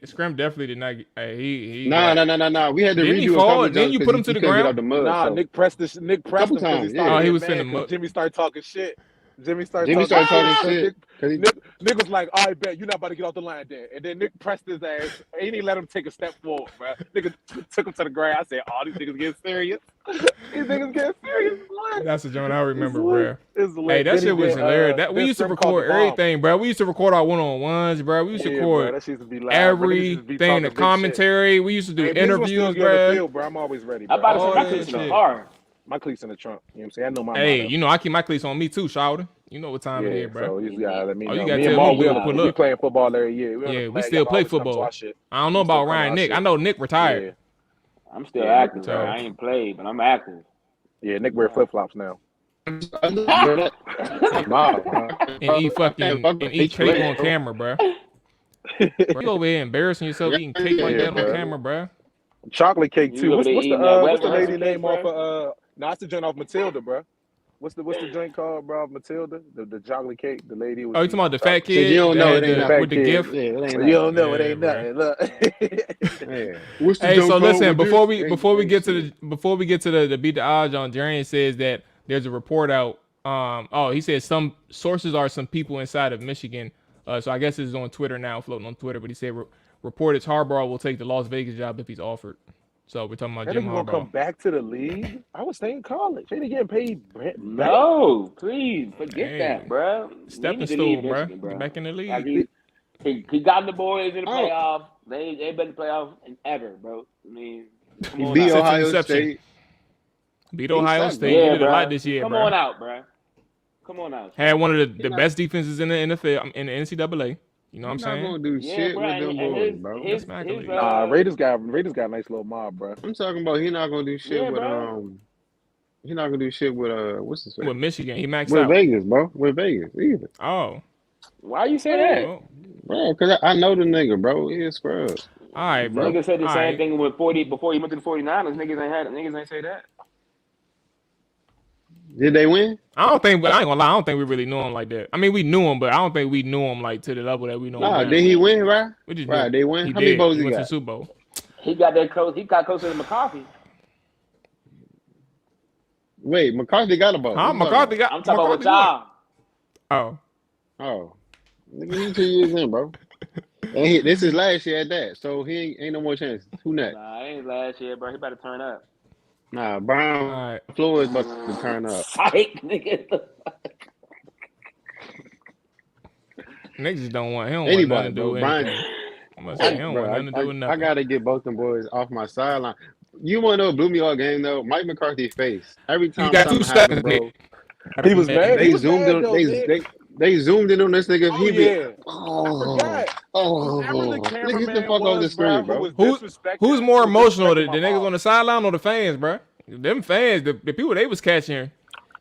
Scrim definitely did not. He Nah. We had to Didn't he redo a fall? couple Didn't jumps you 'cause put him to the couldn't get ground? out the mud. Nah, so. Nick pressed him because he times, started yeah. Oh, he getting was mad finna 'cause mud. Jimmy started talking shit. Jimmy started Jimmy started talking So shit. 'Cause he- Nick was like, "I bet you're not about to get off the line there." And then Nick pressed his ass. And he didn't let him take a step forward, bro. Nigga took him to the ground. I said, "Oh, these niggas getting serious. These niggas getting serious." That's the joint I remember, It's bro. It's lit. Hey, that Then shit he was did, hilarious. That we then used to Scrim called record the bomb. everything, bro. We used to record our one-on-ones, bro. We used to Yeah, bro, record that shit used to be loud, bro. Niggas used to be everything, talking the big commentary. We used to do shit. Hey, if this one interviews, still good in the bro. field, bro, I'm always ready, I'm bro. about to say All my that cleats in the shit. car. My cleats in the trunk. You know what I'm saying? I know my Hey, motto. you know I keep my cleats on me too, Shawty. You know what time it Yeah, is, bro. so you gotta let me Oh, you know. gotta Me tell and Maul, me when to pull we up. playing football every year. We on the Yeah, we flag, still y'all play always come to football. our shit. I don't know We still about come to Ryan our Nick. shit. I know Nick retired. Yeah, I'm still Yeah, active, so- bro. I ain't played, but I'm active. yeah. Nick wear flip flops now. And eat cake on camera, bro. You over here embarrassing yourself eating cake like Yeah, that bro. on camera, bro. Chocolate cake You too. over What's there the eating that what's the Wetman lady cake, name bro? off of it's the joint off Matilda, bro. What's the joint called, bro? Matilda, the chocolate cake. The lady was. Oh, you talking about the fat So kid? you don't that know had it ain't the- nothing. with the Fat kid. gift? Yeah, it ain't You don't know it Yeah, ain't bro. nothing. Look. Yeah. What's the Hey, joke so called listen, with before this? we get to the beat the odds on, Jarian says that there's a report out. He says some sources are some people inside of Michigan. So I guess this is on Twitter now, floating on Twitter. But he said reported Harbaugh will take the Las Vegas job if he's offered. So we're talking about That Jim nigga gonna come Harbaugh. back to the league? I was staying in college. They didn't getting paid. No, please forget Hey, that, bro. Stepping He need to leave stool, bro. Michigan, bro. Back in the league. Like he got the boys in the Oh. playoff. They been in the playoff ever, bro. I mean, come He on beat out. Since Ohio inception. State. Beat He Ohio sucked, State. bro. He Yeah, did a bro. lot this year, Come bro. on out, bro. Come on out. Had one of the best defenses in the NFL, in the NCAA. You know what I'm He's not saying? gonna do Yeah, shit bro. with them And boys, bro. his, Smack his, league. Nah, Raiders got a nice little mob, bro. I'm talking about he not gonna do shit Yeah, with bro. he not gonna do shit with what's his With name? Michigan, he maxed With out. Vegas, bro. With Vegas either. Oh, Why you say that? well, Bro, cause I know the nigga, bro. He is scrub. all right, bro. Niggas said the All same right. thing with 40 before he went to the 49ers. Niggas ain't say that. Did they win? I ain't gonna lie. I don't think we really knew him like that. I mean, we knew him, but I don't think we knew him like to the level that we know him Nah, now. did he win, right? We just Right, knew. they win. He How many did. votes He he went to got? the Super Bowl. He got that close. He got closer to McCarthy. Wait, McCarthy got a vote. Huh? McCarthy got. I'm talking about with McCarthy y'all. won. Oh, nigga, he 2 years in, bro. And this is last year at that, so he ain't no more chances. Who next? Nah, ain't last year, bro. He better turn up. Nah, All Brown right. Floyd about to turn up. Psych, nigga. Niggas just don't want him. Anybody, Want nothing to do bro. with Brian, anything. I'm gonna say he don't bro, want nothing to do with I nothing. gotta get both them boys off my sideline. You want to know what blew me all game though? Mike McCarthy's face. Every time got 2 something happened, seconds, bro. He was mad. They He was zoomed mad, in. though, Nick. They zoomed in on this nigga. Oh, He be, yeah. oh, I forgot. Whoever the nigga, get the cameraman fuck off the was, screen, bro, bro. who was disrespecting. Who's more who was emotional, the disrespecting my niggas mom. on the sideline or the fans, bro? Them fans, the people they was catching.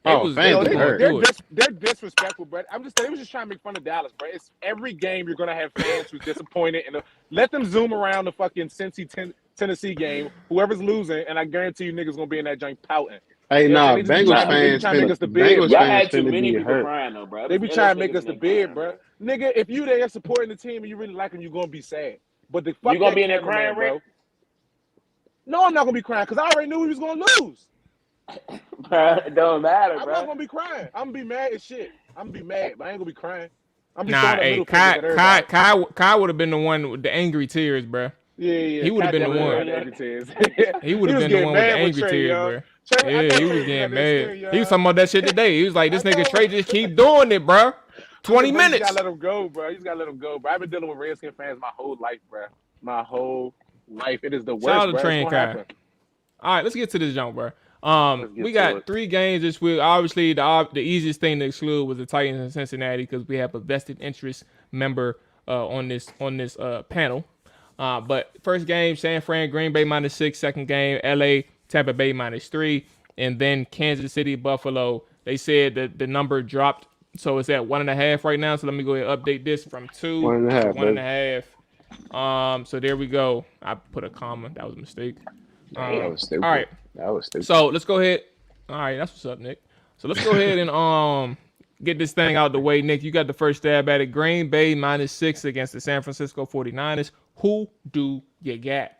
They Oh, was fans going was hurt. through it. They're disrespectful, bro. I'm just saying, they was just trying to make fun of Dallas, bro. It's every game you're gonna have fans who's disappointed, and let them zoom around the fucking Cincy Tennessee game. Whoever's losing, and I guarantee you niggas gonna be in that joint pouting. Hey, You know what nah, I'm saying? They Bengals just be fans trying to make us the bid. Bengals Y'all fans had too finna many be people hurt. crying though, bro. They be trying to make us the bid, bro. Nigga, if you there supporting the team and you really like them, you're gonna be sad. But the fuck You gonna that be in there cameraman, crying, Rick? bro. No, I'm not gonna be crying because I already knew he was gonna lose. Bro, it don't matter, I'm bro. not gonna be crying. I'm gonna be mad as shit. I'm gonna be mad, but I ain't gonna be crying. I'm be Nah, throwing a hey, middle finger at everybody. Kai would have been the one with the angry tears, bro. Yeah. He would have been the one. He would have been the one with the angry tears, bro. Yeah, he was getting mad. He was talking about that shit today. He was like, "This nigga Trey just keep doing it, bro. 20 minutes." You gotta let him go, bro. You just gotta let him go, bro. I've been dealing with Redskin fans my whole life, bro. My whole life. It is the worst, Shout out to bro. Trey and Kai. All right, let's get to this jump, bro. We got 3 games this week. Obviously, the easiest thing to exclude was the Titans and Cincinnati because we have a vested interest member on this panel. But first game, San Fran, Green Bay -6. Second game, LA, Tampa Bay -3. And then Kansas City, Buffalo. They said that the number dropped, so it's at 1.5 right now. So let me go ahead and update this from 2 to 1.5. So there we go. I put a comma. That was a mistake. That was stupid. All right. That was stupid. So let's go ahead. All right, that's what's up, Nick. So let's go ahead and get this thing out the way. Nick, you got the first stab at it. Green Bay -6 against the San Francisco 49ers. Who do you got?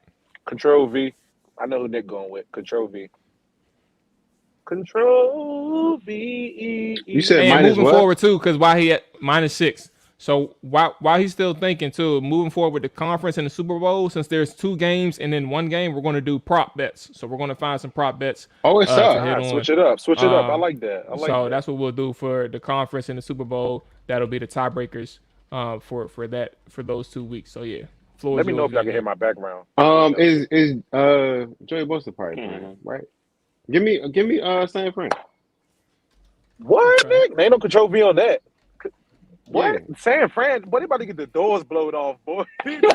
Control V. I know who Nick going with. Control V. Control V. You said and minus moving what? forward too, because why he at -6. So while he's still thinking too, moving forward with the conference and the Super Bowl, since there's 2 games and then 1 game, we're going to do prop bets. So we're going to find some prop bets. Oh, it's up. Switch it up. Switch it up. I like that. That's what we'll do for the conference and the Super Bowl. That'll be the tiebreakers for those 2 weeks. So yeah. Let me know if y'all can hear my background. Is Joey Bosa party playing, right? Give me San Fran. What, Nick? Ain't no Control V on that. What? Yeah. San Fran? Boy, they about to get the doors blowed off, boy. they about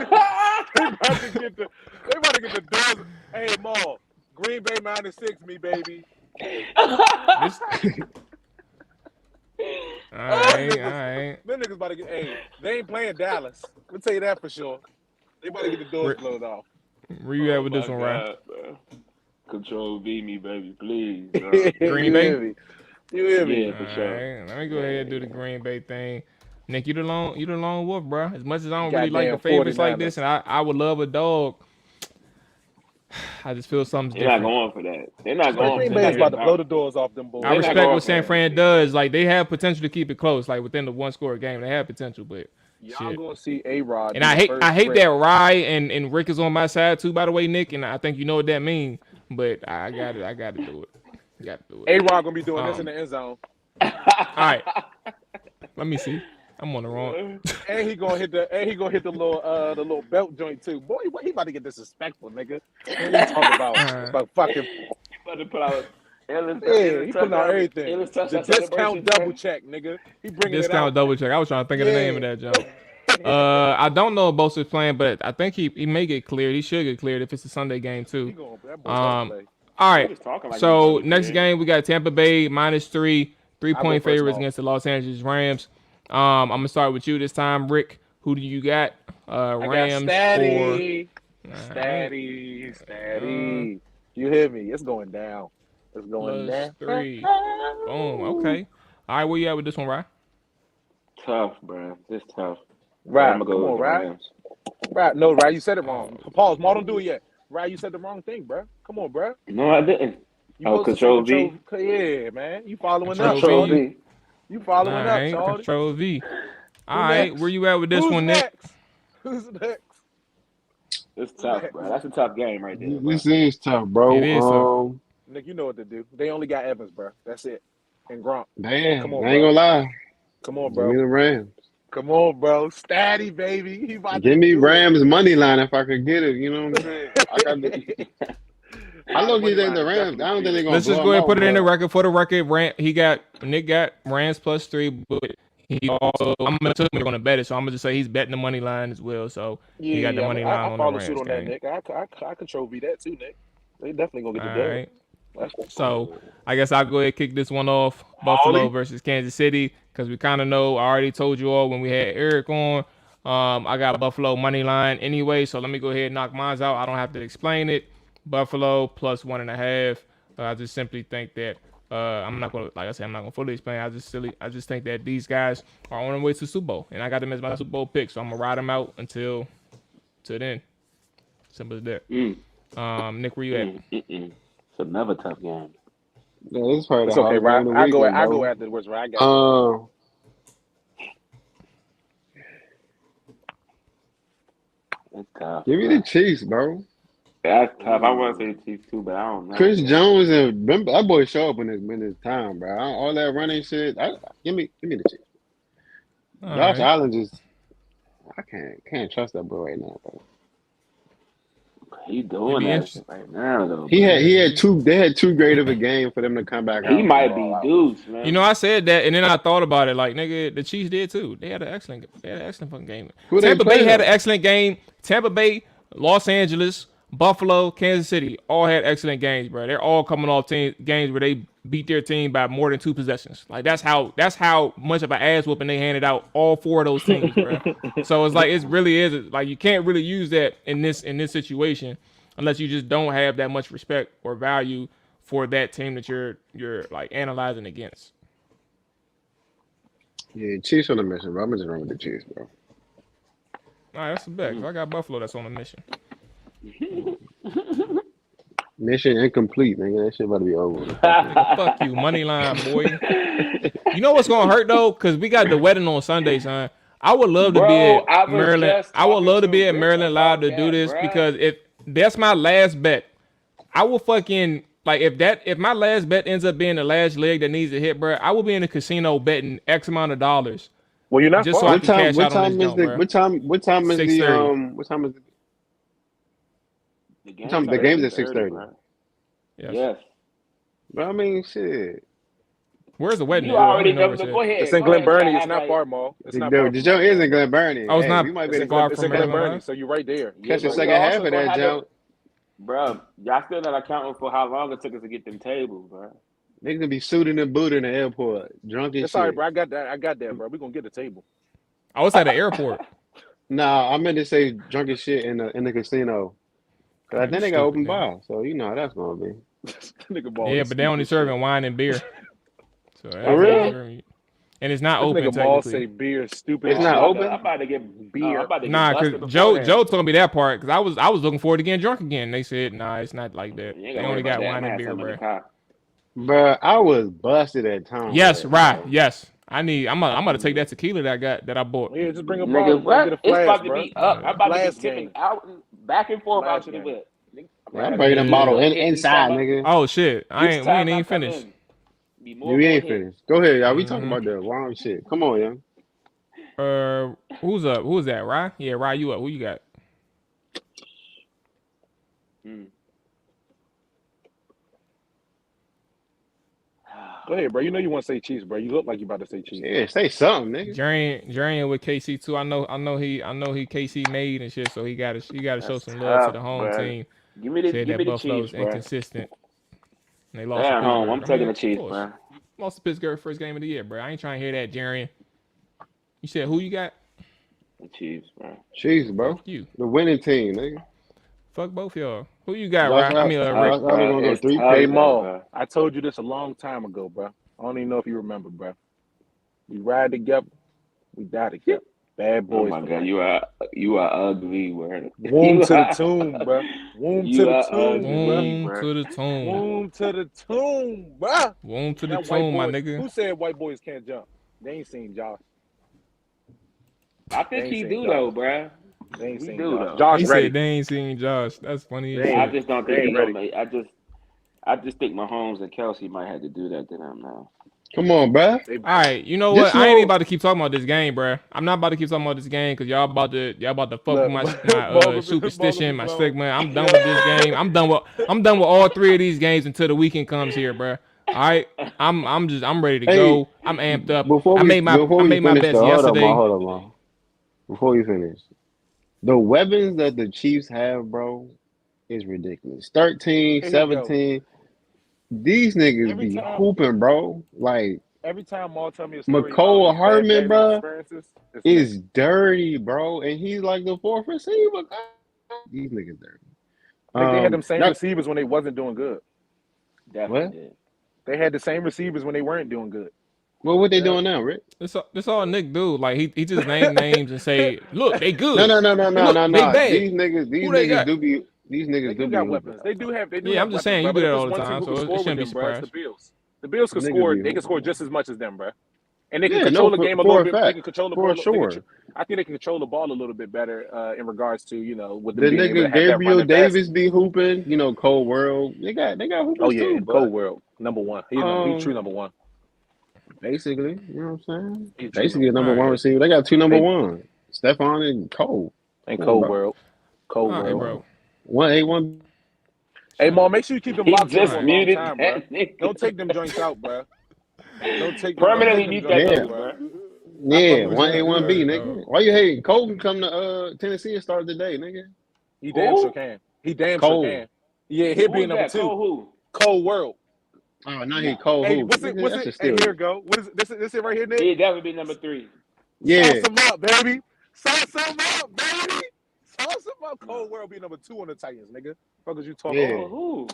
to get the doors. Hey, Maul, Green Bay -6, me baby. All right. Them niggas about to get. Hey, they ain't playing Dallas. I'll tell you that for sure. They about to get the doors blown off. Where you at with this one, Ryan? Control V me, baby, please. Green Bay. You hear me? Yeah, for sure. Right, let me go ahead and do the Green Bay thing. Nick, you the lone wolf, bro. As much as I don't really like the favorites like this, and I would love a dog, I just feel something's different. They're not going for that. They're not going Green for Bay's that. about to blow the doors off them boys. I respect what San Fran does. Like, they have potential to keep it close, like within the 1-score game. They have potential, but y'all gonna see A-Rod. And I hate that Rye and Rick is on my side too, by the way, Nick. And I think you know what that means. But I got to do it. A-Rod gonna be doing this in the end zone. All right. Let me see. I'm on the wrong. And he gonna hit the little belt joint too. Boy, he about to get disrespectful, nigga. What are you talking about? About fucking. He about to put out. He putting out everything. The discount double check, nigga. He bringing discount it out. double check. I was trying to think of the name of that joke. I don't know if Bosa's playing, but I think he may get cleared. He should get cleared if it's a Sunday game too. All right. So next game we got Tampa Bay -3, 3-point favorites against the Los Angeles Rams. I'm gonna start with you this time, Rick. Who do you got? Rams Statty. You hear me? It's going down. It's going down. 3. Boom. Okay. All right. Where you at with this one, Ryan? Tough, bro. This tough. Right. I'm gonna go with Rams. Right. No, right. You said it wrong. Pause. Ma, don't do it yet. Right. You said the wrong thing, bro. Come on, bro. No, I didn't. Control V. Yeah, man. You following up? Control V. You following up, Charlie? Control V. All right, where you at with this one, Nick? Who's next? It's tough, bro. That's a tough game right there. Bro. This is tough, bro. It is tough. Nick, you know what to do. They only got Evans, bro. That's it. And Gronk. Damn, come on, I ain't gonna lie. Come on, bro. Give me the Rams. Come on, bro. Statty, baby. Give me Rams money line if I could get it. You know what I'm saying? I look at the Rams. I don't think they're gonna. Let's just go ahead and put it in the record. For the record, Nick got Rams +3, but he also I'm going to bet it, so I'm gonna just say he's betting the money line as well. So he got the money line on the Rams. I follow suit on that, Nick. I control V that too, Nick. They definitely gonna get the dub. Right. So I guess I'll go ahead and kick this one off. Buffalo versus Kansas City, because we kind of know. I already told you all when we had Eric on. I got Buffalo money line anyway, so let me go ahead and knock mine out. I don't have to explain it. Buffalo +1.5. I just simply think that I'm not gonna fully explain. I just think that these guys are on their way to the Super Bowl, and I got them as my Super Bowl pick, so I'm gonna ride them out until then. Simple as that. Nick, where you at? It's another tough game. Yeah, this is probably It's the okay, hardest game right? of the I weekend, go bro. afterwards, right? I got you. It's tough. Give me the Chiefs, bro. That's tough. I want to say Chiefs too, but I don't know. Chris Jones and remember, that boy show up in his time, bro. All that running shit. Give me the Chiefs. Josh Allen just, I can't trust that boy right now, bro. He doing that right now, though. They had too great of a game for them to come back. He might be deuce, man. You know, I said that, and then I thought about it. Like, nigga, the Chiefs did too. They had an excellent fucking game. Tampa Bay had an excellent game. Tampa Bay, Los Angeles, Buffalo, Kansas City all had excellent games, bro. They're all coming off games where they beat their team by more than 2 possessions. Like that's how much of an ass whooping they handed out all 4 of those teams, bro. So it's like it really is like you can't really use that in this situation unless you just don't have that much respect or value for that team that you're like analyzing against. Yeah, Chiefs on a mission, bro. I'm just running with the Chiefs, bro. All right, that's the bet. I got Buffalo that's on a mission. Mission incomplete, nigga. That shit about to be over. Nigga, fuck you, money line, boy. You know what's gonna hurt though, because we got the wedding on Sunday, son. I would love to be at Maryland. I would love to be at Maryland live to do this because if that's my last bet, I will fucking like if my last bet ends up being the last leg that needs to hit, bro. I will be in the casino betting X amount of dollars. Well, you're not just so I can cash out on this jump, what time is the 6:30. The game's at 6:30. Yes. But I mean, shit. Where's the wedding? You already know. Go ahead. It's in Glen Burnie. It's not far, Mo. It's not far. The joke is in Glen Burnie. Oh, it's not. We might be far it's from in Glen Burnie, so you're right there. Catch the second half of that joke. Bro, y'all still not accounting for how long it took us to get them tables, bro. They gonna be suited and booted in the airport, drunk and shit. Sorry, bro. I got that, bro. We gonna get a table. I was at the airport. Nah, I meant to say drunk as shit in the casino. Cause I think they got open bar, so you know how that's gonna be. Yeah, but they only serving wine and beer. So really? And it's not open. Nigga Ball say beer, stupid. It's not open. I'm about to get beer. Nah, because Joe told me that part because I was looking forward to getting drunk again. They said, nah, it's not like that. They only got wine and beer, bro. Bro, I was busted at times. Yes, right. Yes. I'm gonna take that tequila that I bought. Yeah, just bring a nigga, bottle. it's about to be up. I'm about to be skipping out and back and forth out to the whip. I'm bringing a bottle inside, nigga. Oh shit! We ain't even finished. We ain't finished. Go ahead, y'all. We talking about the wrong shit. Come on, young. Who's up? Who's that? Rye? Yeah, Rye, you up? Who you got? Go ahead, bro. You know you want to say Chiefs, bro. You look like you about to say Chiefs. Yeah, say something, nigga. Jarian with KC too. I know he KC made and shit, so he gotta show some love to the home team. Give me the Buffalo's Chiefs, bro. inconsistent. And they lost at to home. I'm taking the Chiefs, bro. Lost to Pittsburgh first game of the year, bro. I ain't trying to hear that, Jarian. You said who you got? The Chiefs, bro. Chiefs, bro. Fuck you. The winning team, nigga. Fuck both y'all. Who you got, Ryan? I mean, Rick. Hey, Mo, I told you this a long time ago, bro. I don't even know if you remember, bro. We ride together, we die together. Bad boys. Oh my God, you are ugly, word. Womb to the tomb, bro. Womb to the tomb, bro. Womb to the tomb. Womb to the tomb, bro. Womb to the tomb, my nigga. Who said white boys can't jump? They ain't seen Josh. I think he do though, bro. They ain't seen Josh. Josh he ready. said they ain't seen Josh. That's funny. I just don't think he's ready. I just think Mahomes and Kelsey might have to do that to them now. Come on, bro. All right, you know what? I ain't about to keep talking about this game, bro. I'm not about to keep talking about this game because y'all about to fuck with my superstition, my stigma. I'm done with this game. I'm done with all 3 of these games until the weekend comes here, bro. All right, I'm ready to go. I'm amped up. I made my bets yesterday. Hold on. Before you finish, the weapons that the Chiefs have, bro, is ridiculous. 13, 17. These niggas be hooping, bro. Like every time Maul tell me a story, McCole Hardman, bro, is dirty, bro, and he's like the 4th receiver. These niggas dirty. They had them same receivers when they wasn't doing good. Definitely did. They had the same receivers when they weren't doing good. Well, what they doing now, Rick? This all Nick do. Like he just name names and say, look, they good. No. They bad. These niggas do be. These They niggas do got weapons. They do have. Yeah, I'm just saying you do that all the time, Who so can score it with shouldn't be them, bro? It's surprised. the Bills. The Bills can Niggas score. be They can score just as much as them, bro. And they can Yeah, control no, the game a for little a bit. fact. They can control the For ball. sure. I think they can control the ball a little bit better in regards to with The them being able to nigga have that Gabriel running Davis passing. be hooping. You know, Cold World. They got hoopers Oh yeah, too, and but Cold World number one. He's true number one. basically, you know what I'm saying? He's true Basically, a number All one right. receiver. They got two number They one, Stephon and Cole. and Come on, Cold bro. World. Cold All right, World. bro. 1A1. Hey, Mom, make sure you keep them He locks in just for a long muted time, bro. that nigga. Don't take them joints out, bro. Don't take Permanently them mute that joints Yeah. out, nigga, bro. bro. Yeah, fuck with 1A1B, you. nigga. Why you hating? Cole can come to Tennessee and start today, nigga. He damn Who? sure can. He damn Cole. sure can. Yeah, he'll Who be is number that? 2. Cole who? Cold World. Oh, now he Cole Hey, who? what's it? Nigga, What's that's it? a Hey, steal. here we go. What is it? This it right here, Nick? He'd definitely be number 3. Yeah. Sauce him up, baby. Sauce him up, baby. Sauce him up. Cold World be number 2 on the Titans, nigga. Fuck is you talking Yeah. about? Who?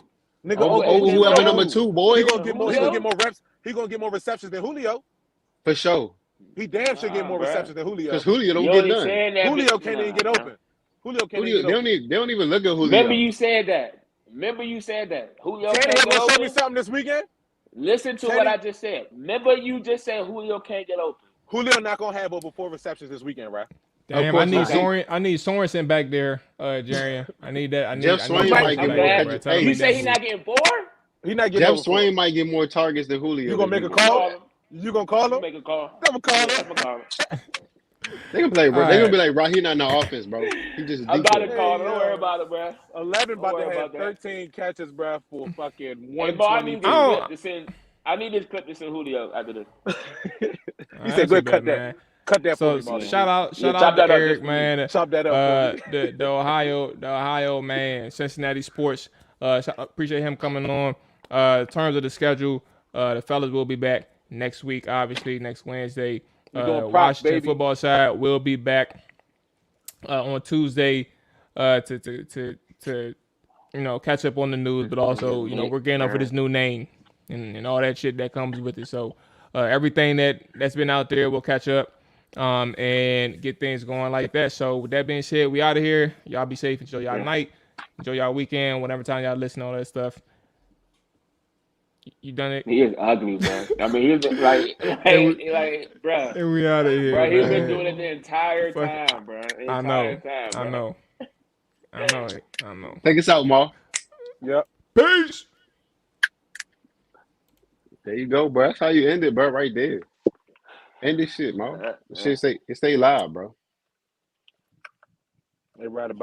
Nigga, Over whoever number 2, boy. He gonna get more. He Julio? gonna get more reps. He gonna get more receptions than Julio. For sure. He damn sure get more bruh. receptions than Julio. Because Julio don't You get only none. saying that Julio be- can't even nah, get nah. open. Julio can't Julio, even they get open. don't even look at Julio. Remember you said that. Julio can't Tannehill get gonna show me open. something this weekend. Listen to what I just said. Remember you just said Julio can't get open. Julio not gonna have over 4 receptions this weekend, right? Damn, course I need not. Sorensen back there, Jerry. I need that. Jeff Swain might get more catches. Tell him You make say that he move. not getting 4? He not getting Jeff over Swain 4. might get more targets than Julio. You gonna make a this weekend. call? You gonna call You him? make a call. I'm gonna call I'm him. gonna call him. They can play, bro. All They gonna right. be like, bro, he not in the offense, bro. He just I'm about to decoy. call him. Don't worry about it, bro. 11 about Don't to worry have about that. 13 catches, bro, for fucking Hey, Bo, I 120. need this Oh. clip to send. I need this clip to send Julio after this. He said, "Go ahead, cut that. Cut that So for me, Marty." shout out chop to that up Eric, just for me. man. Chop that up for me. The Ohio man, Cincinnati sports. Appreciate him coming on. In terms of the schedule, the fellas will be back next week. Obviously, next Wednesday. We doing props, Washington baby. football side will be back on Tuesday to catch up on the news, but also we're getting up for this new name and all that shit that comes with it. So everything that's been out there, we'll catch up and get things going like that. So with that being said, we out of here. Y'all be safe. Enjoy y'all night. Enjoy y'all weekend. Whatever time y'all listen to all that stuff. You done it? He is ugly, bro. I mean, he's like, bro. And we out of here. Bro, he's man. been doing it the entire time, bro. I know. I know. Take us out, Ma. Yep. Peace. There you go, bro. That's how you end it, bro. Right there. End this shit, Ma. Shit stay live, bro. They right about.